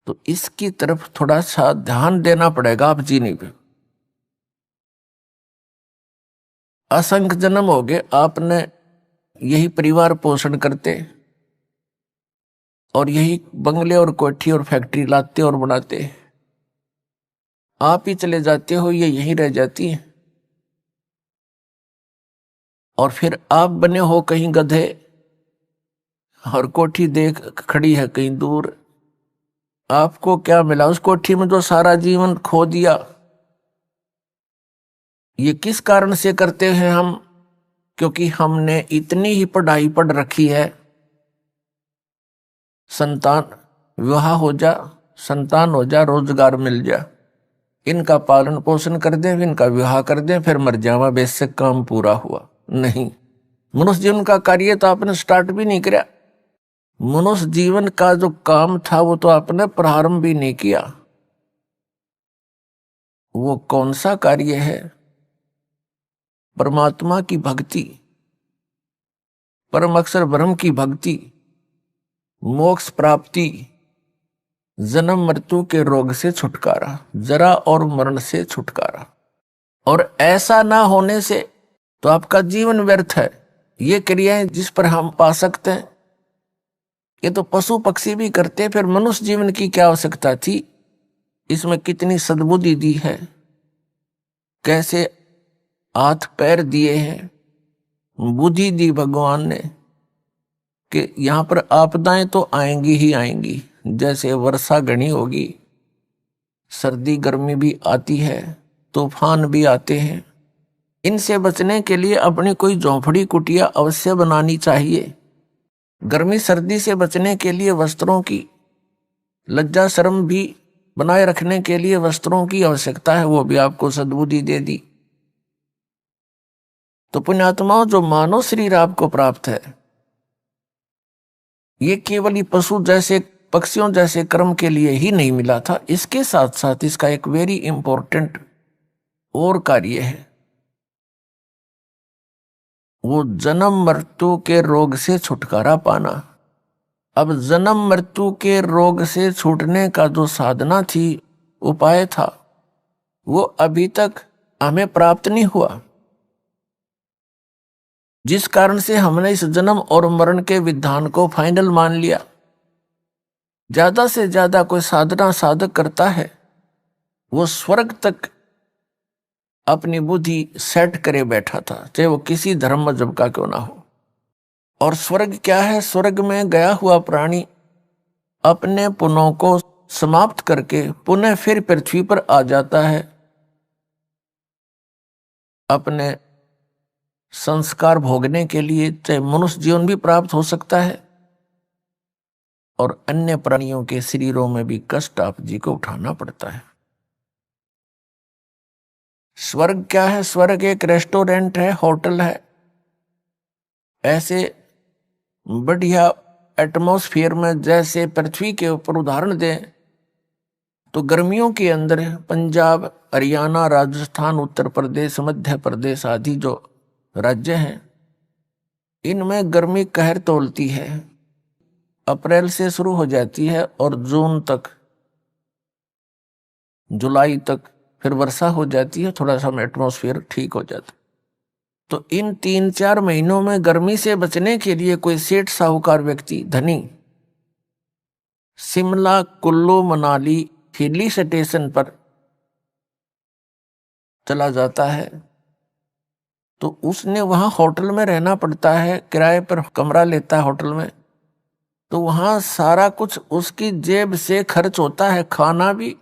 तो इसकी तरफ थोड़ा सा ध्यान देना पड़ेगा आप जीने पे। असंख्य जन्म हो गए आपने यही परिवार पोषण करते और यही बंगले और कोठी और फैक्ट्री लाते और बनाते, आप ही चले जाते हो, ये यहीं रह जाती है। और फिर आप बने हो कहीं गधे और कोठी देख खड़ी है कहीं दूर। आपको क्या मिला उस कोठी में जो सारा जीवन खो दिया? ये किस कारण से करते हैं हम? क्योंकि हमने इतनी ही पढ़ाई पढ़ रखी है, संतान विवाह हो जा, संतान हो जा, रोजगार मिल जा, इनका पालन पोषण कर दें, इनका विवाह कर दें, फिर मर जावा, बेशक काम पूरा हुआ। नहीं, मनुष्य जीवन का कार्य तो आपने स्टार्ट भी नहीं किया। मनुष्य जीवन का जो काम था वो तो आपने प्रारंभ भी नहीं किया। वो कौन सा कार्य है? परमात्मा की भक्ति, परम अक्षर ब्रह्म की भक्ति, मोक्ष प्राप्ति, जन्म मृत्यु के रोग से छुटकारा, जरा और मरण से छुटकारा। और ऐसा ना होने से तो आपका जीवन व्यर्थ है। ये क्रियाएं जिस पर हम पा सकते हैं ये तो पशु पक्षी भी करते, फिर मनुष्य जीवन की क्या आवश्यकता थी? इसमें कितनी सद्बुद्धि दी है, कैसे हाथ पैर दिए हैं, बुद्धि दी भगवान ने कि यहां पर आपदाएं तो आएंगी ही आएंगी। जैसे वर्षा घनी होगी, सर्दी गर्मी भी आती है, तूफान भी आते हैं। इनसे बचने के लिए अपनी कोई झोंपड़ी कुटिया अवश्य बनानी चाहिए। गर्मी सर्दी से बचने के लिए वस्त्रों की, लज्जा शर्म भी बनाए रखने के लिए वस्त्रों की आवश्यकता है, वो भी आपको सद्बुद्धि दे दी। तो पुण्यात्माओं, जो मानव शरीर आपको प्राप्त है ये केवल ही पशु जैसे पक्षियों जैसे कर्म के लिए ही नहीं मिला था, इसके साथ साथ इसका एक वेरी इंपॉर्टेंट और कार्य है, वो जन्म मृत्यु के रोग से छुटकारा पाना। अब जन्म मृत्यु के रोग से छूटने का जो साधना थी, उपाय था, वो अभी तक हमें प्राप्त नहीं हुआ, जिस कारण से हमने इस जन्म और मरण के विधान को फाइनल मान लिया। ज्यादा से ज्यादा कोई साधना साधक करता है वो स्वर्ग तक अपनी बुद्धि सेट करे बैठा था, चाहे वो किसी धर्म मजहब का क्यों ना हो। और स्वर्ग क्या है? स्वर्ग में गया हुआ प्राणी अपने पुण्यों को समाप्त करके पुनः फिर पृथ्वी पर आ जाता है, अपने संस्कार भोगने के लिए। चाहे मनुष्य जीवन भी प्राप्त हो सकता है और अन्य प्राणियों के शरीरों में भी कष्ट आप जी को उठाना पड़ता है। स्वर्ग क्या है? स्वर्ग एक रेस्टोरेंट है, होटल है। ऐसे बढ़िया एटमॉस्फेयर में जैसे पृथ्वी के ऊपर उदाहरण दें तो गर्मियों के अंदर पंजाब, हरियाणा, राजस्थान, उत्तर प्रदेश, मध्य प्रदेश आदि जो राज्य हैं, इनमें गर्मी कहर तोलती है। अप्रैल से शुरू हो जाती है और जून तक, जुलाई तक फिर वर्षा हो जाती है, थोड़ा सा एटमॉस्फेयर ठीक हो जाता है। तो इन 3-4 महीनों में गर्मी से बचने के लिए कोई सेठ साहूकार व्यक्ति धनी शिमला, कुल्लू, मनाली हिली स्टेशन पर चला जाता है, तो उसने वहां होटल में रहना पड़ता है, किराए पर कमरा लेता है होटल में। तो वहां सारा कुछ उसकी जेब से खर्च होता है, खाना भी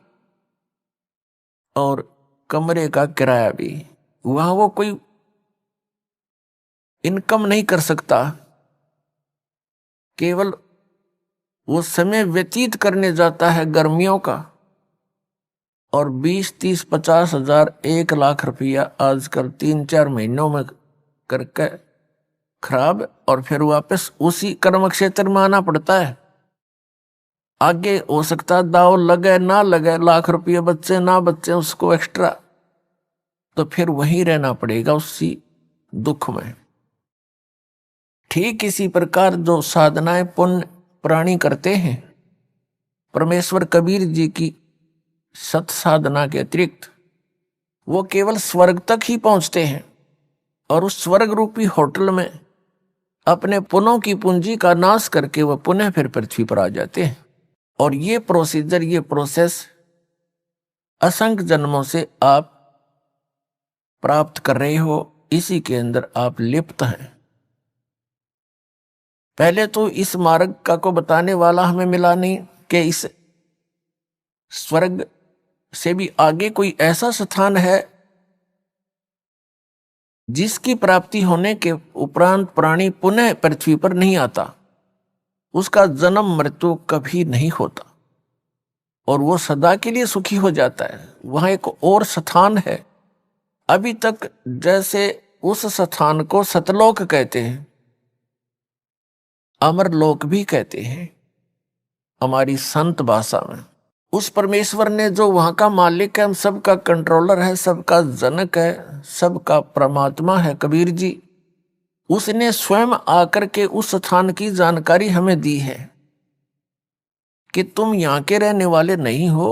और कमरे का किराया भी। वहां वो कोई इनकम नहीं कर सकता, केवल वो समय व्यतीत करने जाता है गर्मियों का। और 20, 30, 50 हजार, 1 लाख रुपया आजकल 3-4 महीनों में करके खराब, और फिर वापस उसी कर्म क्षेत्र में आना पड़ता है। आगे हो सकता दाव लगे ना लगे, लाख रुपये बच्चे ना बच्चे उसको एक्स्ट्रा, तो फिर वहीं रहना पड़ेगा उसी दुख में। ठीक इसी प्रकार जो साधनाएं पुण्य प्राणी करते हैं, परमेश्वर कबीर जी की सत साधना के अतिरिक्त वो केवल स्वर्ग तक ही पहुंचते हैं। और उस स्वर्ग रूपी होटल में अपने पुनों की पूंजी का नाश करके वह पुनः फिर पृथ्वी पर आ जाते हैं। और ये प्रोसीजर, ये प्रोसेस असंख्य जन्मों से आप प्राप्त कर रहे हो, इसी के अंदर आप लिप्त हैं। पहले तो इस मार्ग का को बताने वाला हमें मिला नहीं कि इस स्वर्ग से भी आगे कोई ऐसा स्थान है जिसकी प्राप्ति होने के उपरांत प्राणी पुनः पृथ्वी पर नहीं आता, उसका जन्म मृत्यु कभी नहीं होता और वो सदा के लिए सुखी हो जाता है। वहां एक और स्थान है अभी तक, जैसे उस स्थान को सतलोक कहते हैं, अमरलोक भी कहते हैं हमारी संत भाषा में। उस परमेश्वर ने जो वहां का मालिक है, हम सबका कंट्रोलर है, सबका जनक है, सबका परमात्मा है कबीर जी, उसने स्वयं आकर के उस स्थान की जानकारी हमें दी है कि तुम यहां के रहने वाले नहीं हो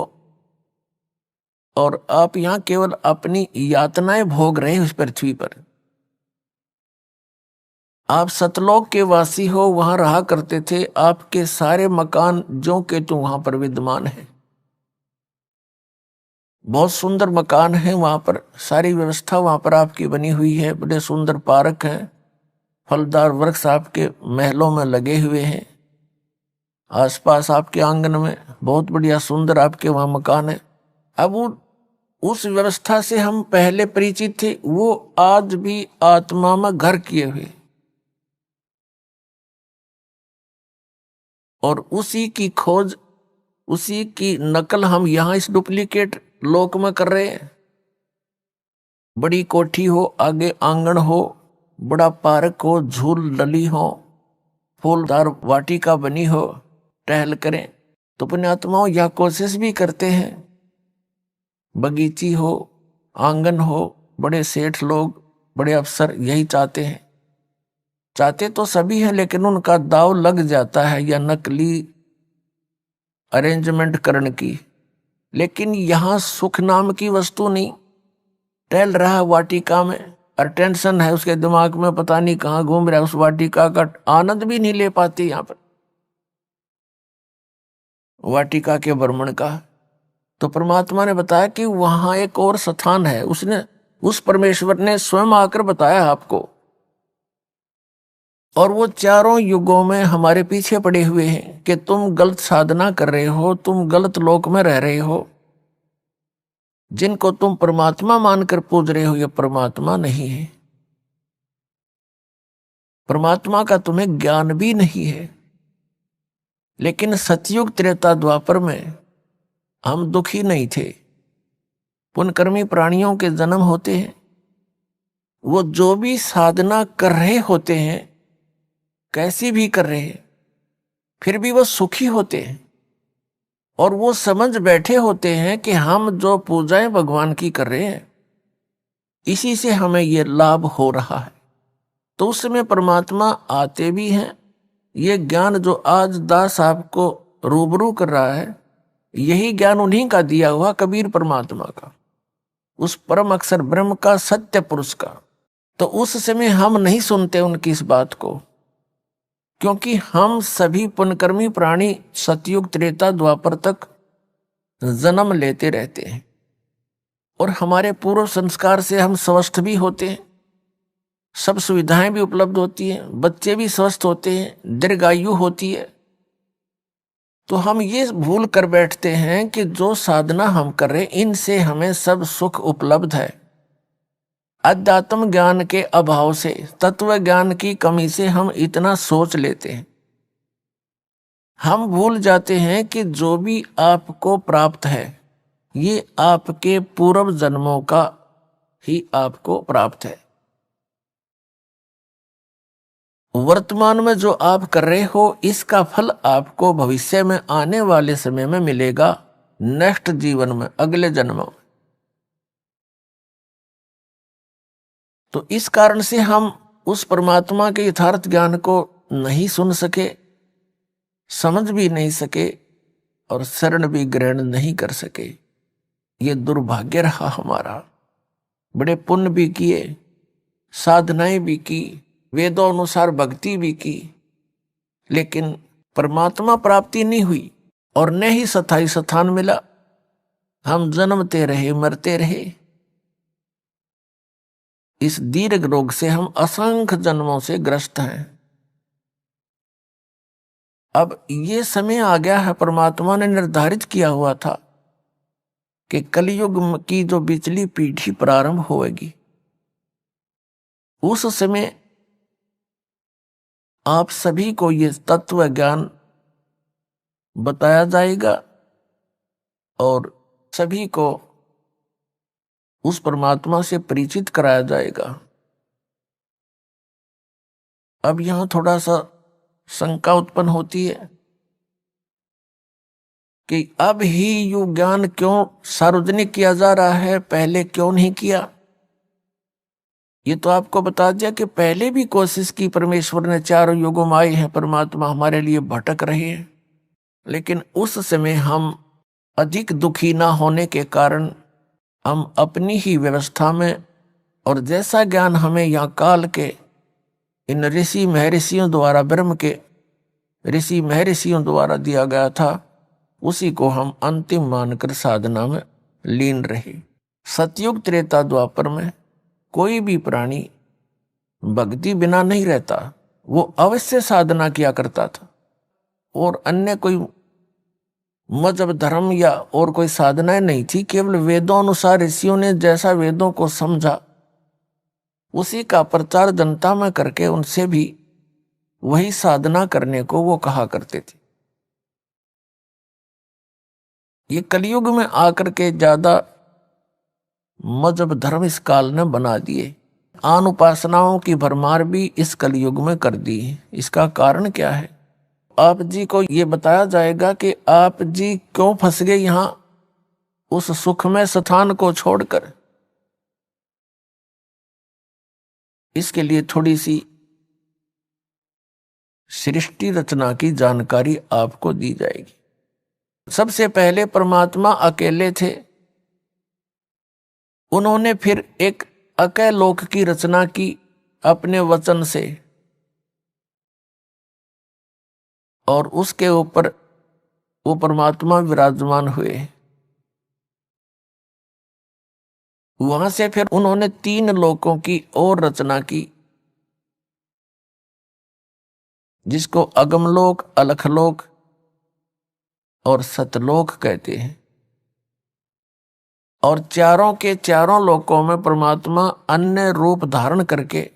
और आप यहां केवल अपनी यातनाएं भोग रहे हो इस पृथ्वी पर। आप सतलोक के वासी हो, वहां रहा करते थे, आपके सारे मकान जो के तो वहां पर विद्यमान है, बहुत सुंदर मकान है, वहां पर सारी व्यवस्था वहां पर आपकी बनी हुई है, बड़े सुंदर पार्क हैं, फलदार वृक्ष आपके महलों में लगे हुए हैं, आसपास आपके आंगन में बहुत बढ़िया सुंदर आपके वहां मकान है। अब उस व्यवस्था से हम पहले परिचित थे, वो आज भी आत्मा में घर किए हुए और उसी की खोज, उसी की नकल हम यहां इस डुप्लीकेट लोक में कर रहे हैं। बड़ी कोठी हो, आगे आंगन हो, बड़ा पार्क हो, झूल डली हो, फूलदार वाटिका बनी हो, टहल करें। तो पुण्यात्माओं यह कोशिश भी करते हैं, बगीची हो, आंगन हो, बड़े सेठ लोग, बड़े अफसर यही चाहते हैं। चाहते तो सभी हैं, लेकिन उनका दाव लग जाता है या नकली अरेंजमेंट करने की। लेकिन यहां सुख नाम की वस्तु नहीं, टहल रहा है वाटिका में और टेंशन है उसके दिमाग में, पता नहीं कहां घूम रहा है, उस वाटिका का आनंद भी नहीं ले पाते यहां पर वाटिका के भ्रमण का। तो परमात्मा ने बताया कि वहां एक और स्थान है, उसने, उस परमेश्वर ने स्वयं आकर बताया आपको, और वो चारों युगों में हमारे पीछे पड़े हुए हैं कि तुम गलत साधना कर रहे हो, तुम गलत लोक में रह रहे हो, जिनको तुम परमात्मा मानकर पूज रहे हो ये परमात्मा नहीं है, परमात्मा का तुम्हें ज्ञान भी नहीं है। लेकिन सतयुग त्रेता द्वापर में हम दुखी नहीं थे। पुण्यकर्मी प्राणियों के जन्म होते हैं, वो जो भी साधना कर रहे होते हैं, कैसी भी कर रहे हैं, फिर भी वो सुखी होते हैं और वो समझ बैठे होते हैं कि हम जो पूजाएं भगवान की कर रहे हैं इसी से हमें ये लाभ हो रहा है। तो उस समय परमात्मा आते भी हैं। ये ज्ञान जो आज दास आपको रूबरू कर रहा है, यही ज्ञान उन्हीं का दिया हुआ, कबीर परमात्मा का, उस परम अक्षर ब्रह्म का, सत्य पुरुष का। तो उस समय हम नहीं सुनते उनकी इस बात को, क्योंकि हम सभी पुण्यकर्मी प्राणी सतयुग त्रेता द्वापर तक जन्म लेते रहते हैं और हमारे पूर्व संस्कार से हम स्वस्थ भी होते हैं, सब सुविधाएं भी उपलब्ध होती हैं, बच्चे भी स्वस्थ होते हैं, दीर्घायु होती है। तो हम ये भूल कर बैठते हैं कि जो साधना हम कर रहे इनसे हमें सब सुख उपलब्ध है। अध्यात्म ज्ञान के अभाव से, तत्व ज्ञान की कमी से हम इतना सोच लेते हैं। हम भूल जाते हैं कि जो भी आपको प्राप्त है ये आपके पूर्व जन्मों का ही आपको प्राप्त है। वर्तमान में जो आप कर रहे हो इसका फल आपको भविष्य में आने वाले समय में मिलेगा, नेक्स्ट जीवन में, अगले जन्म में। तो इस कारण से हम उस परमात्मा के यथार्थ ज्ञान को नहीं सुन सके, समझ भी नहीं सके और शरण भी ग्रहण नहीं कर सके। ये दुर्भाग्य रहा हमारा। बड़े पुण्य भी किए, साधनाएं भी की, वेदों अनुसार भक्ति भी की, लेकिन परमात्मा प्राप्ति नहीं हुई और न ही स्थायी स्थान मिला। हम जन्मते रहे, मरते रहे। इस दीर्घ रोग से हम असंख्य जन्मों से ग्रस्त हैं। अब ये समय आ गया है, परमात्मा ने निर्धारित किया हुआ था कि कलयुग की जो बिचली पीढ़ी प्रारंभ होगी, उस समय आप सभी को ये तत्व ज्ञान बताया जाएगा और सभी को उस परमात्मा से परिचित कराया जाएगा। अब यहां थोड़ा सा शंका उत्पन्न होती है कि अब ही यू ज्ञान क्यों सार्वजनिक किया जा रहा है, पहले क्यों नहीं किया। ये तो आपको बता दिया कि पहले भी कोशिश की, परमेश्वर ने चारों युगों में आए हैं, परमात्मा हमारे लिए भटक रहे हैं, लेकिन उस समय हम अधिक दुखी ना होने के कारण हम अपनी ही व्यवस्था में, और जैसा ज्ञान हमें यहाँ काल के इन ऋषि महर्षियों द्वारा, ब्रह्म के ऋषि महर्षियों द्वारा दिया गया था, उसी को हम अंतिम मानकर साधना में लीन रहे। सतयुग त्रेता द्वापर में कोई भी प्राणी भक्ति बिना नहीं रहता, वो अवश्य साधना किया करता था, और अन्य कोई मजहब धर्म या और कोई साधनाएं नहीं थी। केवल वेदों अनुसार ऋषियों ने जैसा वेदों को समझा उसी का प्रचार जनता में करके उनसे भी वही साधना करने को वो कहा करते थे। ये कलयुग में आकर के ज्यादा मजहब धर्म इस काल ने बना दिए, आन उपासनाओं की भरमार भी इस कलयुग में कर दी है। इसका कारण क्या है? आप जी को ये बताया जाएगा कि आप जी क्यों फंस गए यहां उस सुखमय स्थान को छोड़कर। इसके लिए थोड़ी सी सृष्टि रचना की जानकारी आपको दी जाएगी। सबसे पहले परमात्मा अकेले थे, उन्होंने फिर एक अकय लोक की रचना की अपने वचन से, और उसके ऊपर वो परमात्मा विराजमान हुए। वहां से फिर उन्होंने 3 लोकों की और रचना की, जिसको अगमलोक, अलखलोक और सतलोक कहते हैं। और चारों के चारों लोकों में परमात्मा अन्य रूप धारण करके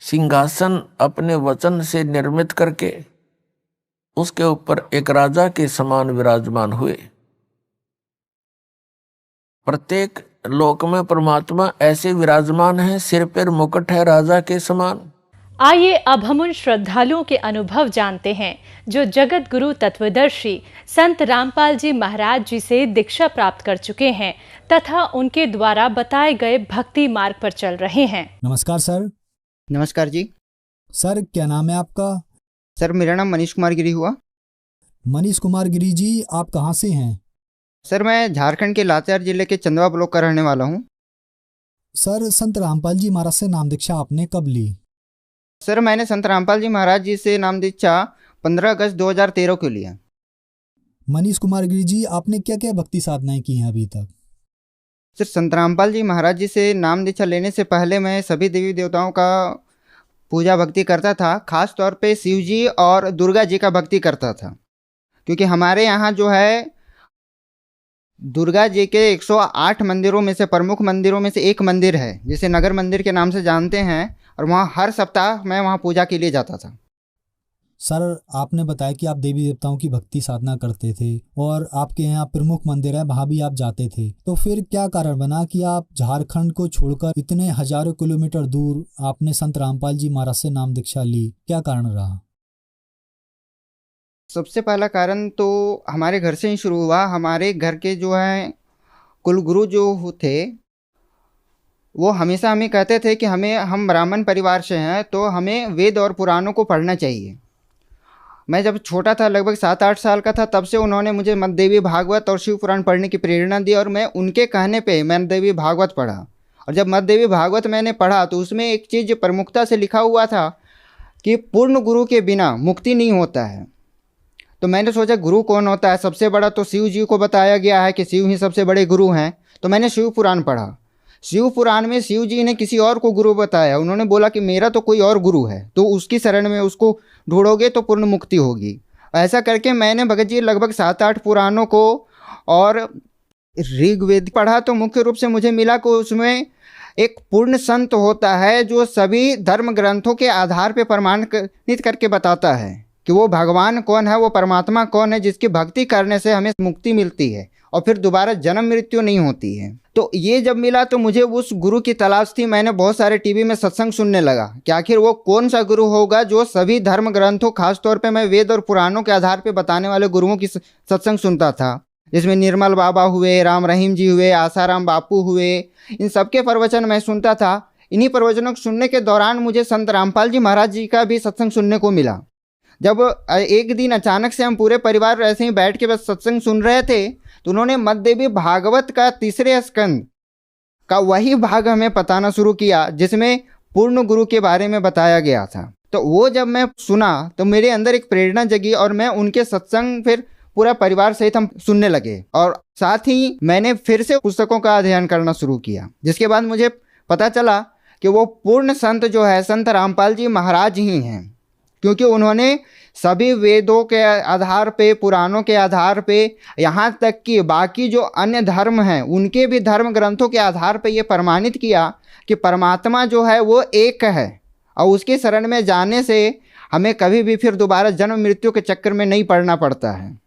सिंहासन अपने वचन से निर्मित करके उसके ऊपर एक राजा के समान विराजमान हुए। प्रत्येक लोक में परमात्मा ऐसे विराजमान है, सिर पर मुकुट है राजा के समान। आइए अब हम उन श्रद्धालुओं के अनुभव जानते हैं जो जगत गुरु तत्वदर्शी संत रामपाल जी महाराज जी से दीक्षा प्राप्त कर चुके हैं तथा उनके द्वारा बताए गए भक्ति मार्ग पर चल रहे हैं। नमस्कार सर। नमस्कार जी। सर क्या नाम है आपका? सर मेरा नाम मनीष कुमार गिरी हुआ। मनीष कुमार गिरी जी, आप कहाँ से हैं? सर मैं झारखंड के लातेहार जिले के चंदवा ब्लॉक का रहने वाला हूँ। सर संत रामपाल जी महाराज से नाम दीक्षा आपने कब ली? सर मैंने संत रामपाल जी महाराज जी से नाम दीक्षा 15 अगस्त 2013 को लिया। मनीष कुमार गिरी जी, आपने क्या क्या भक्ति साधनाएं की हैं अभी तक? सर संत रामपाल जी महाराज जी से नाम दीक्षा लेने से पहले मैं सभी देवी देवताओं का पूजा भक्ति करता था, खास तौर पे शिव जी और दुर्गा जी का भक्ति करता था, क्योंकि हमारे यहाँ जो है दुर्गा जी के 108 मंदिरों में से प्रमुख मंदिरों में से एक मंदिर है जिसे नगर मंदिर के नाम से जानते हैं, और वहाँ हर सप्ताह मैं वहाँ पूजा के लिए जाता था। सर आपने बताया कि आप देवी देवताओं की भक्ति साधना करते थे और आपके यहाँ प्रमुख मंदिर है, वहाँ भी आप जाते थे, तो फिर क्या कारण बना कि आप झारखंड को छोड़कर इतने हजारों किलोमीटर दूर आपने संत रामपाल जी महाराज से नाम दीक्षा ली? क्या कारण रहा? सबसे पहला कारण तो हमारे घर से ही शुरू हुआ। हमारे घर के जो है कुलगुरु जो थे वो हमेशा हमें कहते थे कि हम ब्राह्मण परिवार से हैं तो हमें वेद और पुराणों को पढ़ना चाहिए। मैं जब छोटा था, लगभग 7-8 साल का था, तब से उन्होंने मुझे मददेवी भागवत और शिव पुराण पढ़ने की प्रेरणा दी और मैं उनके कहने पे मददेवी भागवत पढ़ा और जब मध्यदेवी भागवत मैंने पढ़ा तो उसमें एक चीज़ प्रमुखता से लिखा हुआ था कि पूर्ण गुरु के बिना मुक्ति नहीं होता है। तो मैंने सोचा गुरु कौन होता है, सबसे बड़ा तो शिव जी को बताया गया है कि शिव ही सबसे बड़े गुरु हैं। तो मैंने शिव पुराण पढ़ा। शिव पुराण में शिव जी ने किसी और को गुरु बताया। उन्होंने बोला कि मेरा तो कोई और गुरु है, तो उसकी शरण में उसको ढूंढोगे तो पूर्ण मुक्ति होगी। ऐसा करके मैंने भगत जी लगभग 7-8 पुराणों को और ऋग्वेद पढ़ा, तो मुख्य रूप से मुझे मिला कि उसमें एक पूर्ण संत होता है जो सभी धर्म ग्रंथों के आधार पर प्रमाणित करके बताता है कि वो भगवान कौन है, वो परमात्मा कौन है, जिसकी भक्ति करने से हमें मुक्ति मिलती है और फिर दोबारा जन्म मृत्यु नहीं होती है। तो ये जब मिला तो मुझे उस गुरु की तलाश थी। मैंने बहुत सारे टीवी में सत्संग सुनने लगा कि आखिर वो कौन सा गुरु होगा जो सभी धर्म ग्रंथों, खासतौर पे मैं वेद और पुराणों के आधार पे बताने वाले गुरुओं की सत्संग सुनता था, जिसमें निर्मल बाबा हुए, राम रहीम जी हुए, आसाराम बापू हुए, इन सबके प्रवचन मैं सुनता था। इन्हीं प्रवचनों को सुनने के दौरान मुझे संत रामपाल जी महाराज जी का भी सत्संग सुनने को मिला। जब एक दिन अचानक से हम पूरे परिवार ऐसे ही बैठ के बस सत्संग सुन रहे थे तो उन्होंने मध्यदेवी भागवत का 3रे स्कंद का वही भाग हमें बताना शुरू किया जिसमें पूर्ण गुरु के बारे में बताया गया था। तो वो जब मैं सुना तो मेरे अंदर एक प्रेरणा जगी और मैं उनके सत्संग फिर पूरा परिवार सहित हम सुनने लगे और साथ ही मैंने फिर से पुस्तकों का अध्ययन करना शुरू किया, जिसके बाद मुझे पता चला कि वो पूर्ण संत जो है संत रामपाल जी महाराज ही हैं, क्योंकि उन्होंने सभी वेदों के आधार पे, पुराणों के आधार पे, यहाँ तक कि बाकी जो अन्य धर्म हैं उनके भी धर्म ग्रंथों के आधार पे ये प्रमाणित किया कि परमात्मा जो है वो एक है और उसकी शरण में जाने से हमें कभी भी फिर दोबारा जन्म मृत्यु के चक्कर में नहीं पड़ना पड़ता है।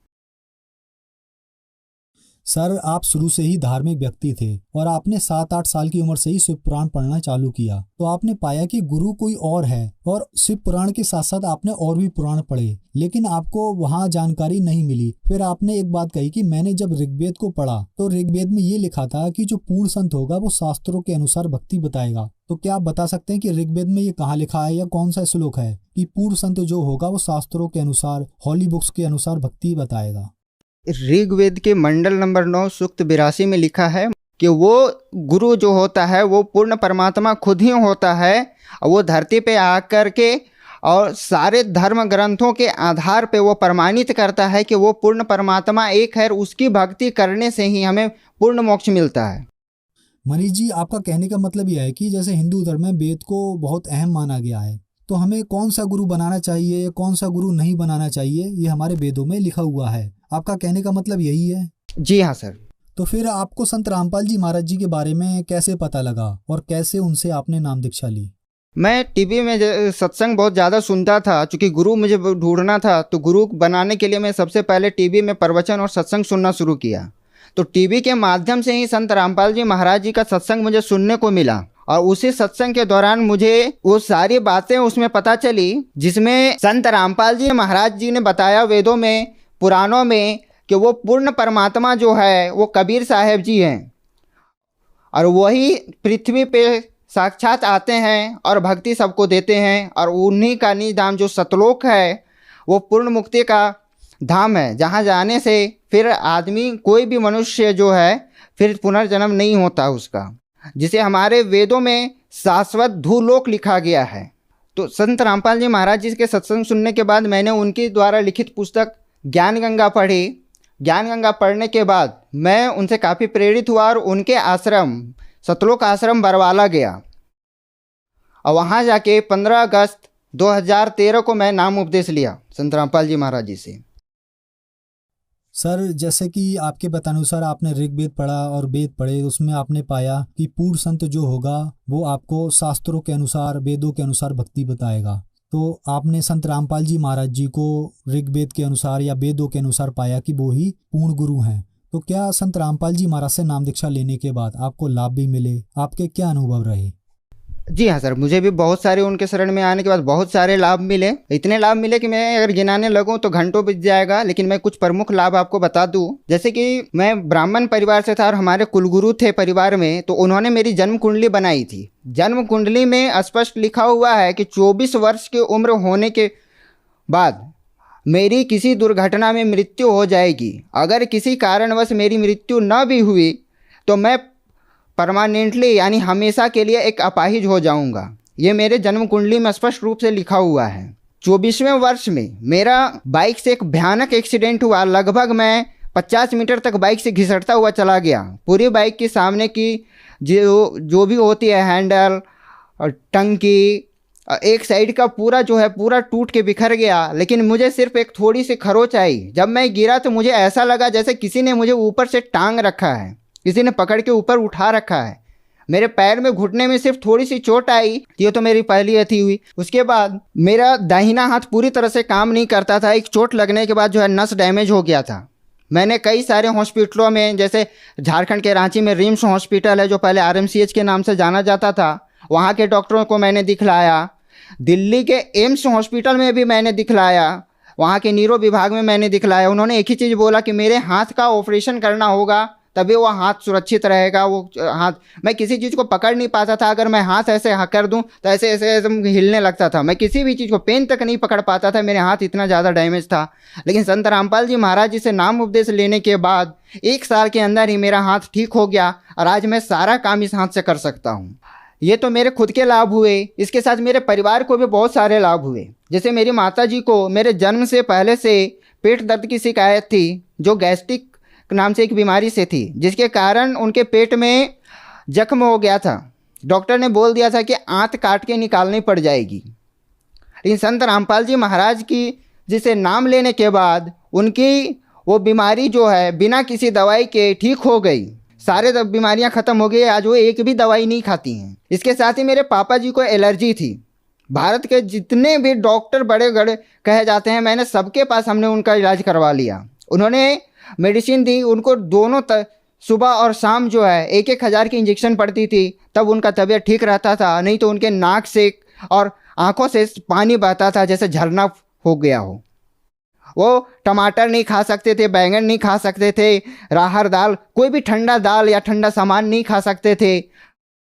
सर, आप शुरू से ही धार्मिक व्यक्ति थे और आपने 7-8 साल की उम्र से ही शिव पुराण पढ़ना चालू किया, तो आपने पाया कि गुरु कोई और है और शिव पुराण के साथ साथ आपने और भी पुराण पढ़े, लेकिन आपको वहाँ जानकारी नहीं मिली। फिर आपने एक बात कही कि मैंने जब ऋग्वेद को पढ़ा तो ऋग्वेद में ये लिखा था कि जो पूर्ण संत होगा वो शास्त्रों के अनुसार भक्ति बताएगा। तो क्या आप बता सकते हैं कि ऋग्वेद में ये कहाँ लिखा है या कौन सा श्लोक है कि पूर्ण संत जो होगा वो शास्त्रों के अनुसार, हॉली बुक्स के अनुसार भक्ति बताएगा? ऋग्वेद के मंडल नंबर 9 सूक्त 82 में लिखा है कि वो गुरु जो होता है वो पूर्ण परमात्मा खुद ही होता है और वो धरती पे आकर के और सारे धर्म ग्रंथों के आधार पे वो प्रमाणित करता है कि वो पूर्ण परमात्मा एक है और उसकी भक्ति करने से ही हमें पूर्ण मोक्ष मिलता है। मनीष जी, आपका कहने का मतलब यह है कि जैसे हिंदू धर्म में वेद को बहुत अहम माना गया है, तो हमें कौन सा गुरु बनाना चाहिए या कौन सा गुरु नहीं बनाना चाहिए ये हमारे वेदों में लिखा हुआ है। आपका कहने का मतलब यही है? जी हाँ सर। तो फिर आपको संत रामपाल जी महाराज जी के बारे में कैसे पता लगा और कैसे उनसे आपने नाम दीक्षा ली? मैं टीवी में सत्संग बहुत ज़्यादा सुनता था, चूँकि गुरु मुझे ढूंढना था, तो गुरु बनाने के लिए मैं सबसे पहले टीवी में प्रवचन और सत्संग सुनना शुरू किया। तो टीवी के माध्यम से ही संत रामपाल जी महाराज जी का सत्संग मुझे सुनने को मिला और उसी सत्संग के दौरान मुझे वो सारी बातें उसमें पता चली जिसमें संत रामपाल जी महाराज जी ने बताया वेदों में, पुराणों में, कि वो पूर्ण परमात्मा जो है वो कबीर साहब जी हैं और वही पृथ्वी पे साक्षात आते हैं और भक्ति सबको देते हैं और उन्हीं का निज धाम जो सतलोक है वो पूर्ण मुक्ति का धाम है, जहाँ जाने से फिर आदमी, कोई भी मनुष्य जो है फिर पुनर्जन्म नहीं होता उसका, जिसे हमारे वेदों में शाश्वत धूलोक लिखा गया है। तो संत रामपाल जी महाराज जी के सत्संग सुनने के बाद मैंने उनके द्वारा लिखित पुस्तक ज्ञान गंगा पढ़ी। ज्ञान गंगा पढ़ने के बाद मैं उनसे काफ़ी प्रेरित हुआ और उनके आश्रम, सतलोक आश्रम बरवाला गया और वहाँ जाके 15 अगस्त 2013 को मैं नाम उपदेश लिया संत रामपाल जी महाराज जी से। सर, जैसे कि आपके बतानुसार आपने ऋग्वेद पढ़ा और वेद पढ़े, उसमें आपने पाया कि पूर्ण संत जो होगा वो आपको शास्त्रों के अनुसार, वेदों के अनुसार भक्ति बताएगा। तो आपने संत रामपाल जी महाराज जी को ऋग्वेद के अनुसार या वेदों के अनुसार पाया कि वो ही पूर्ण गुरु हैं। तो क्या संत रामपाल जी महाराज से नाम दीक्षा लेने के बाद आपको लाभ भी मिले? आपके क्या अनुभव रहे? जी हाँ सर, मुझे भी बहुत सारे उनके शरण में आने के बाद बहुत सारे लाभ मिले। इतने लाभ मिले कि मैं अगर गिनाने लगूं तो घंटों बीत जाएगा, लेकिन मैं कुछ प्रमुख लाभ आपको बता दूं। जैसे कि मैं ब्राह्मण परिवार से था और हमारे कुलगुरु थे परिवार में, तो उन्होंने मेरी जन्म कुंडली बनाई थी। जन्म कुंडली में स्पष्ट लिखा हुआ है कि 24 वर्ष की उम्र होने के बाद मेरी किसी दुर्घटना में मृत्यु हो जाएगी। अगर किसी कारणवश मेरी मृत्यु न भी हुई तो मैं परमानेंटली यानी हमेशा के लिए एक अपाहिज हो जाऊंगा। ये मेरे जन्म कुंडली में स्पष्ट रूप से लिखा हुआ है। 24वें वर्ष में मेरा बाइक से एक भयानक एक्सीडेंट हुआ। लगभग मैं 50 मीटर तक बाइक से घिसटता हुआ चला गया। पूरी बाइक की सामने की जो भी होती है हैंडल और टंकी, एक साइड का पूरा जो है पूरा टूट के बिखर गया। लेकिन मुझे सिर्फ एक थोड़ी सी खरोच आई। जब मैं गिरा तो मुझे ऐसा लगा जैसे किसी ने मुझे ऊपर से टांग रखा है, किसी ने पकड़ के ऊपर उठा रखा है। मेरे पैर में घुटने में सिर्फ थोड़ी सी चोट आई। ये तो मेरी पहली अथी हुई। उसके बाद मेरा दाहिना हाथ पूरी तरह से काम नहीं करता था। एक चोट लगने के बाद जो है नस डैमेज हो गया था। मैंने कई सारे हॉस्पिटलों में, जैसे झारखंड के रांची में रिम्स हॉस्पिटल है जो पहले RMCH के नाम से जाना जाता था, वहाँ के डॉक्टरों को मैंने दिखलाया। दिल्ली के एम्स हॉस्पिटल में भी मैंने दिखलाया, वहाँ के न्यूरो विभाग में मैंने दिखलाया। उन्होंने एक ही चीज़ बोला कि मेरे हाथ का ऑपरेशन करना होगा तभी वो हाथ सुरक्षित रहेगा। वो हाथ, मैं किसी चीज़ को पकड़ नहीं पाता था। अगर मैं हाथ ऐसे कर दूं तो ऐसे ऐसे हिलने लगता था। मैं किसी भी चीज़ को, पेन तक नहीं पकड़ पाता था, मेरे हाथ इतना ज़्यादा डैमेज था। लेकिन संत रामपाल जी महाराज जी से नाम उपदेश लेने के बाद 1 साल के अंदर ही मेरा हाथ ठीक हो गया और आज मैं सारा काम इस हाथ से कर सकता हूँ। ये तो मेरे खुद के लाभ हुए, इसके साथ मेरे परिवार को भी बहुत सारे लाभ हुए। जैसे मेरी माताजी को मेरे जन्म से पहले से पेट दर्द की शिकायत थी, जो गैस्ट्रिक नाम से एक बीमारी से थी, जिसके कारण उनके पेट में जख्म हो गया था। डॉक्टर ने बोल दिया था कि आंत काट के निकालनी पड़ जाएगी। लेकिन संत रामपाल जी महाराज की जिसे नाम लेने के बाद उनकी वो बीमारी जो है बिना किसी दवाई के ठीक हो गई। सारे बीमारियां खत्म हो गई। आज वो एक भी दवाई नहीं खाती हैं। इसके साथ ही मेरे पापा जी को एलर्जी थी। भारत के जितने भी डॉक्टर बड़े बड़े कहे जाते हैं, मैंने सबके पास हमने उनका इलाज करवा लिया। उन्होंने मेडिसिन दी। उनको दोनों सुबह और शाम जो है 1-1 हज़ार की इंजेक्शन पड़ती थी, तब उनका तबीयत ठीक रहता था। नहीं तो उनके नाक से और आंखों से पानी बहता था जैसे झरना हो गया हो। वो टमाटर नहीं खा सकते थे, बैंगन नहीं खा सकते थे, राहर दाल, कोई भी ठंडा दाल या ठंडा सामान नहीं खा सकते थे।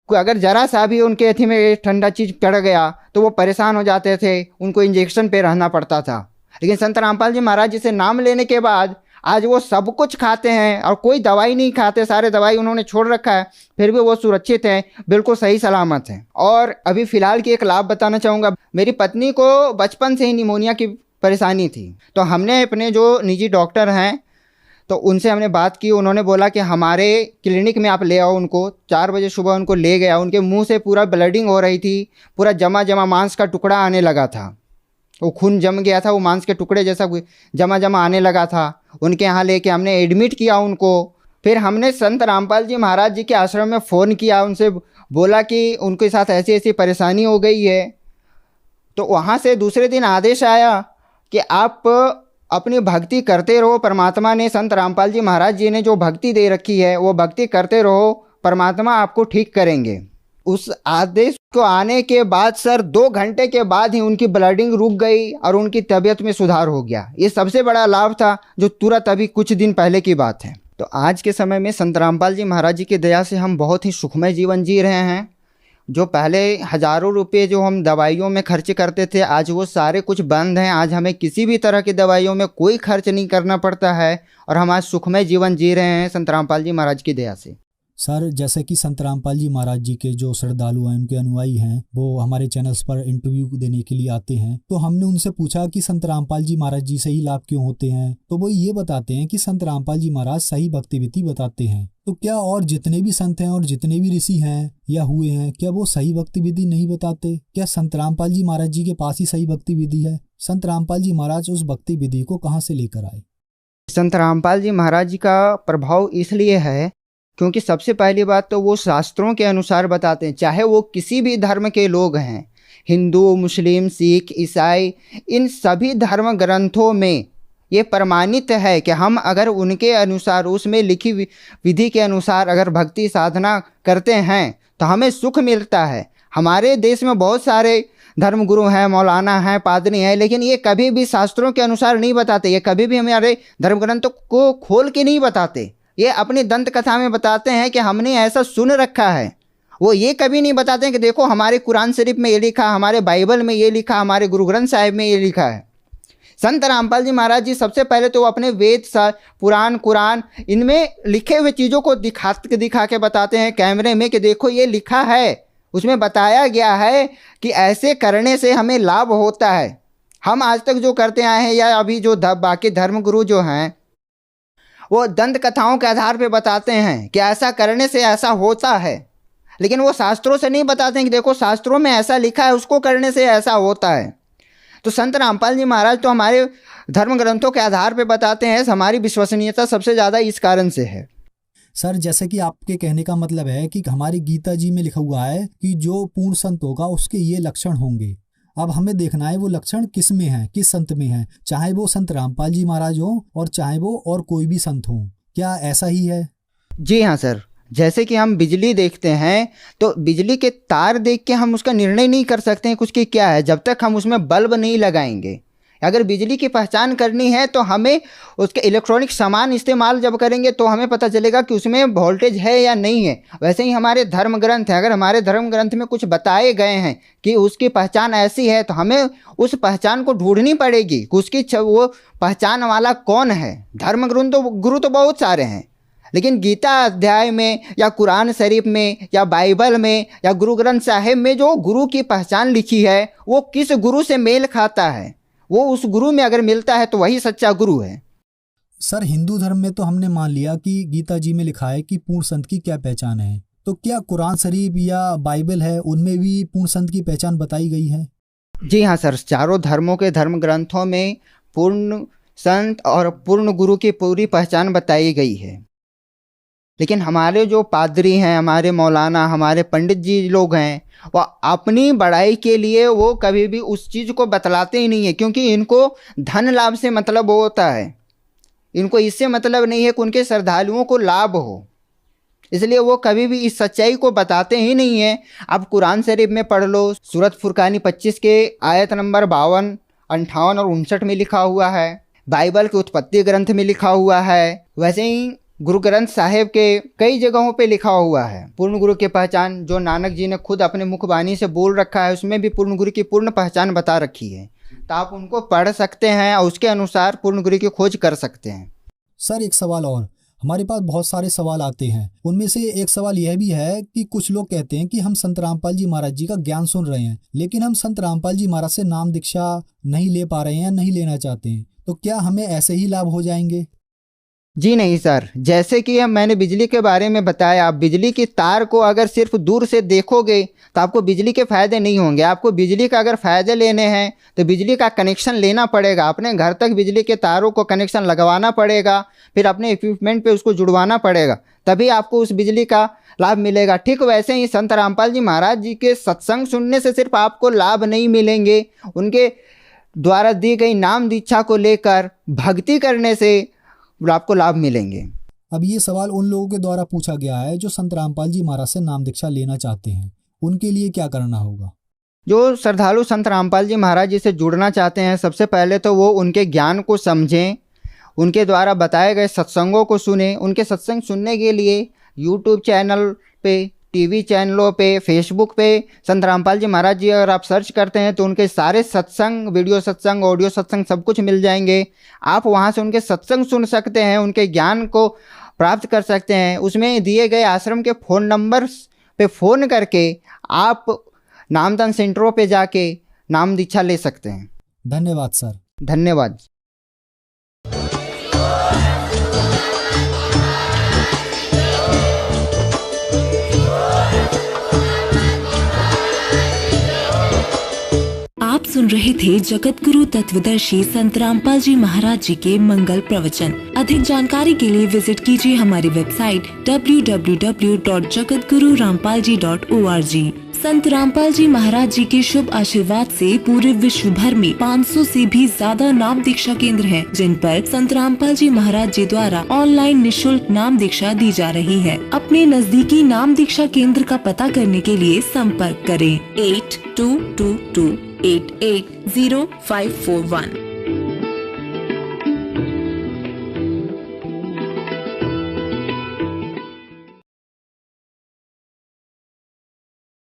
अगर ज़रा सा भी उनके अथी में ठंडा चीज़ पड़ गया तो वो परेशान हो जाते थे, उनको इंजेक्शन पे रहना पड़ता था। लेकिन संत रामपाल जी महाराज जी से नाम लेने के बाद आज वो सब कुछ खाते हैं और कोई दवाई नहीं खाते। सारे दवाई उन्होंने छोड़ रखा है, फिर भी वो सुरक्षित हैं, बिल्कुल सही सलामत हैं। और अभी फ़िलहाल की एक लाभ बताना चाहूँगा। मेरी पत्नी को बचपन से ही निमोनिया की परेशानी थी, तो हमने अपने जो निजी डॉक्टर हैं तो उनसे हमने बात की। उन्होंने बोला कि हमारे क्लिनिक में आप ले आओ उनको। 4 बजे सुबह उनको ले गया। उनके मुंह से पूरा ब्लडिंग हो रही थी, पूरा जमा मांस का टुकड़ा आने लगा था। वो खून जम गया था, वो मांस के टुकड़े जैसा जमा आने लगा था। उनके यहाँ लेके हमने एडमिट किया उनको। फिर हमने संत रामपाल जी महाराज जी के आश्रम में फ़ोन किया, उनसे बोला कि उनके साथ ऐसी ऐसी परेशानी हो गई है। तो वहाँ से दूसरे दिन आदेश आया कि आप अपनी भक्ति करते रहो। परमात्मा ने, संत रामपाल जी महाराज जी ने जो भक्ति दे रखी है वो भक्ति करते रहो, परमात्मा आपको ठीक करेंगे। उस आदेश को आने के बाद सर 2 घंटे के बाद ही उनकी ब्लडिंग रुक गई और उनकी तबीयत में सुधार हो गया। ये सबसे बड़ा लाभ था जो तुरंत अभी कुछ दिन पहले की बात है। तो आज के समय में संत रामपाल जी महाराज जी की दया से हम बहुत ही सुखमय जीवन जी रहे हैं। जो पहले हज़ारों रुपये जो हम दवाइयों में खर्च करते थे, आज वो सारे कुछ बंद हैं। आज हमें किसी भी तरह की दवाइयों में कोई खर्च नहीं करना पड़ता है और हम आज सुखमय जीवन जी रहे हैं संत रामपाल जी महाराज की दया से। सर, जैसे कि संत रामपाल जी महाराज जी के जो श्रद्धालु हैं, उनके अनुयायी हैं, वो हमारे चैनल्स पर इंटरव्यू देने के लिए आते हैं, तो हमने उनसे पूछा कि संत रामपाल जी महाराज जी से ही लाभ क्यों होते हैं। तो वो ये बताते हैं कि संत रामपाल जी महाराज सही भक्ति विधि बताते हैं। तो क्या और जितने भी संत हैं और जितने भी ऋषि हैं या हुए हैं, क्या वो सही भक्ति विधि नहीं बताते? क्या संत रामपाल जी महाराज जी के पास ही सही भक्ति विधि है? संत रामपाल जी महाराज उस भक्ति विधि को कहाँ से लेकर आए? संत रामपाल जी महाराज जी का प्रभाव इसलिए है क्योंकि सबसे पहली बात तो वो शास्त्रों के अनुसार बताते हैं। चाहे वो किसी भी धर्म के लोग हैं, हिंदू, मुस्लिम, सिख, ईसाई, इन सभी धर्म ग्रंथों में ये प्रमाणित है कि हम अगर उनके अनुसार, उसमें लिखी विधि के अनुसार अगर भक्ति साधना करते हैं तो हमें सुख मिलता है। हमारे देश में बहुत सारे धर्मगुरु हैं, मौलाना हैं, पादरी हैं, लेकिन ये कभी भी शास्त्रों के अनुसार नहीं बताते। ये कभी भी हमारे धर्म ग्रंथों को खोल के नहीं बताते। ये अपनी दंत कथा में बताते हैं कि हमने ऐसा सुन रखा है। वो ये कभी नहीं बताते हैं कि देखो हमारे कुरान शरीफ में ये लिखा, हमारे बाइबल में ये लिखा, हमारे गुरु ग्रंथ साहिब में ये लिखा है। संत रामपाल जी महाराज जी सबसे पहले तो वो अपने वेद, पुराण, कुरान इनमें लिखे हुए चीज़ों को दिखा के बताते हैं कैमरे में कि देखो ये लिखा है, उसमें बताया गया है कि ऐसे करने से हमें लाभ होता है। हम आज तक जो करते आए हैं या अभी जो बाकी धर्मगुरु जो हैं वो दंत कथाओं के आधार पे बताते हैं कि ऐसा करने से ऐसा होता है, लेकिन वो शास्त्रों से नहीं बताते हैं कि देखो शास्त्रों में ऐसा लिखा है, उसको करने से ऐसा होता है। तो संत रामपाल जी महाराज तो हमारे धर्म ग्रंथों के आधार पे बताते हैं, हमारी विश्वसनीयता सबसे ज़्यादा इस कारण से है। सर, जैसे कि आपके कहने का मतलब है कि हमारी गीता जी में लिखा हुआ है कि जो पूर्ण संत होगा उसके ये लक्षण होंगे। अब हमें देखना है वो लक्षण किस में है, किस संत में है, चाहे वो संत रामपाल जी महाराज हो और चाहे वो और कोई भी संत हो। क्या ऐसा ही है? जी हाँ सर, जैसे कि हम बिजली देखते हैं तो बिजली के तार देख के हम उसका निर्णय नहीं कर सकते हैं कुछ कि क्या है, जब तक हम उसमें बल्ब नहीं लगाएंगे। अगर बिजली की पहचान करनी है तो हमें उसके इलेक्ट्रॉनिक सामान इस्तेमाल जब करेंगे तो हमें पता चलेगा कि उसमें वोल्टेज है या नहीं है। वैसे ही हमारे धर्म ग्रंथ हैं, अगर हमारे धर्म ग्रंथ में कुछ बताए गए हैं कि उसकी पहचान ऐसी है तो हमें उस पहचान को ढूंढनी पड़ेगी कि उसकी वो पहचान वाला कौन है। धर्म गुरु तो बहुत सारे हैं, लेकिन गीता अध्याय में या कुरान शरीफ में या बाइबल में या गुरु ग्रंथ साहिब में जो गुरु की पहचान लिखी है वो किस गुरु से मेल खाता है, वो उस गुरु में अगर मिलता है तो वही सच्चा गुरु है। सर, हिंदू धर्म में तो हमने मान लिया कि गीता जी में लिखा है कि पूर्ण संत की क्या पहचान है, तो क्या कुरान शरीफ या बाइबल है उनमें भी पूर्ण संत की पहचान बताई गई है? जी हाँ सर, चारों धर्मों के धर्म ग्रंथों में पूर्ण संत और पूर्ण गुरु की पूरी पहचान बताई गई है। लेकिन हमारे जो पादरी हैं, हमारे मौलाना, हमारे पंडित जी लोग हैं, वो अपनी बड़ाई के लिए वो कभी भी उस चीज़ को बतलाते ही नहीं है, क्योंकि इनको धन लाभ से मतलब होता है। इनको इससे मतलब नहीं है कि उनके श्रद्धालुओं को लाभ हो, इसलिए वो कभी भी इस सच्चाई को बताते ही नहीं है। आप कुरान शरीफ में पढ़ लो, सूरत फुरकानी 25 के आयत नंबर 52, 58 और 59 में लिखा हुआ है। बाइबल के उत्पत्ति ग्रंथ में लिखा हुआ है। वैसे ही गुरु ग्रंथ साहिब के कई जगहों पे लिखा हुआ है पूर्ण गुरु की पहचान, जो नानक जी ने खुद अपने मुखबानी से बोल रखा है, उसमें भी पूर्ण गुरु की पूर्ण पहचान बता रखी है। तो आप उनको पढ़ सकते हैं और उसके अनुसार पूर्ण गुरु की खोज कर सकते हैं। सर, एक सवाल और, हमारे पास बहुत सारे सवाल आते हैं, उनमें से एक सवाल यह भी है कि कुछ लोग कहते हैं कि हम संत रामपाल जी महाराज जी का ज्ञान सुन रहे हैं, लेकिन हम संत रामपाल जी महाराज से नाम दीक्षा नहीं ले पा रहे हैं या नहीं लेना चाहते हैं, तो क्या हमें ऐसे ही लाभ हो जाएंगे? जी नहीं सर, जैसे कि मैंने बिजली के बारे में बताया, बिजली की तार को अगर सिर्फ दूर से देखोगे तो आपको बिजली के फ़ायदे नहीं होंगे। आपको बिजली का अगर फ़ायदे लेने हैं तो बिजली का कनेक्शन लेना पड़ेगा, अपने घर तक बिजली के तारों को कनेक्शन लगवाना पड़ेगा, फिर अपने इक्विपमेंट पे उसको जुड़वाना पड़ेगा, तभी आपको उस बिजली का लाभ मिलेगा। ठीक वैसे ही संत रामपाल जी महाराज जी के सत्संग सुनने से सिर्फ आपको लाभ नहीं मिलेंगे, उनके द्वारा दी गई नाम दीक्षा को लेकर भक्ति करने से आपको लाभ मिलेंगे। अब ये सवाल उन लोगों के द्वारा पूछा गया है जो संत रामपाल जी महाराज से नाम दीक्षा लेना चाहते हैं, उनके लिए क्या करना होगा? जो श्रद्धालु संत रामपाल जी महाराज जी से जुड़ना चाहते हैं, सबसे पहले तो वो उनके ज्ञान को समझें, उनके द्वारा बताए गए सत्संगों को सुने। उनके सत्संग सुनने के लिए यूट्यूब चैनल पे, टीवी चैनलों पे, फेसबुक पे संत रामपाल जी महाराज जी अगर आप सर्च करते हैं तो उनके सारे सत्संग, वीडियो सत्संग, ऑडियो सत्संग सब कुछ मिल जाएंगे। आप वहां से उनके सत्संग सुन सकते हैं, उनके ज्ञान को प्राप्त कर सकते हैं। उसमें दिए गए आश्रम के फ़ोन नंबर पे फ़ोन करके आप नामदान सेंटरों पे जाके नाम दीक्षा ले सकते हैं। धन्यवाद सर। धन्यवाद। आप सुन रहे थे जगत गुरु तत्वदर्शी संत रामपाल जी महाराज जी के मंगल प्रवचन। अधिक जानकारी के लिए विजिट कीजिए हमारी वेबसाइट www.jagatgururampalji.org। संत रामपाल जी महाराज जी के शुभ आशीर्वाद से पूरे विश्व भर में 500 से भी ज्यादा नाम दीक्षा केंद्र हैं, जिन पर संत रामपाल जी महाराज जी द्वारा ऑनलाइन निशुल्क नाम दीक्षा दी जा रही है। अपने नजदीकी नाम दीक्षा केंद्र का पता करने के लिए संपर्क करें 8222880541।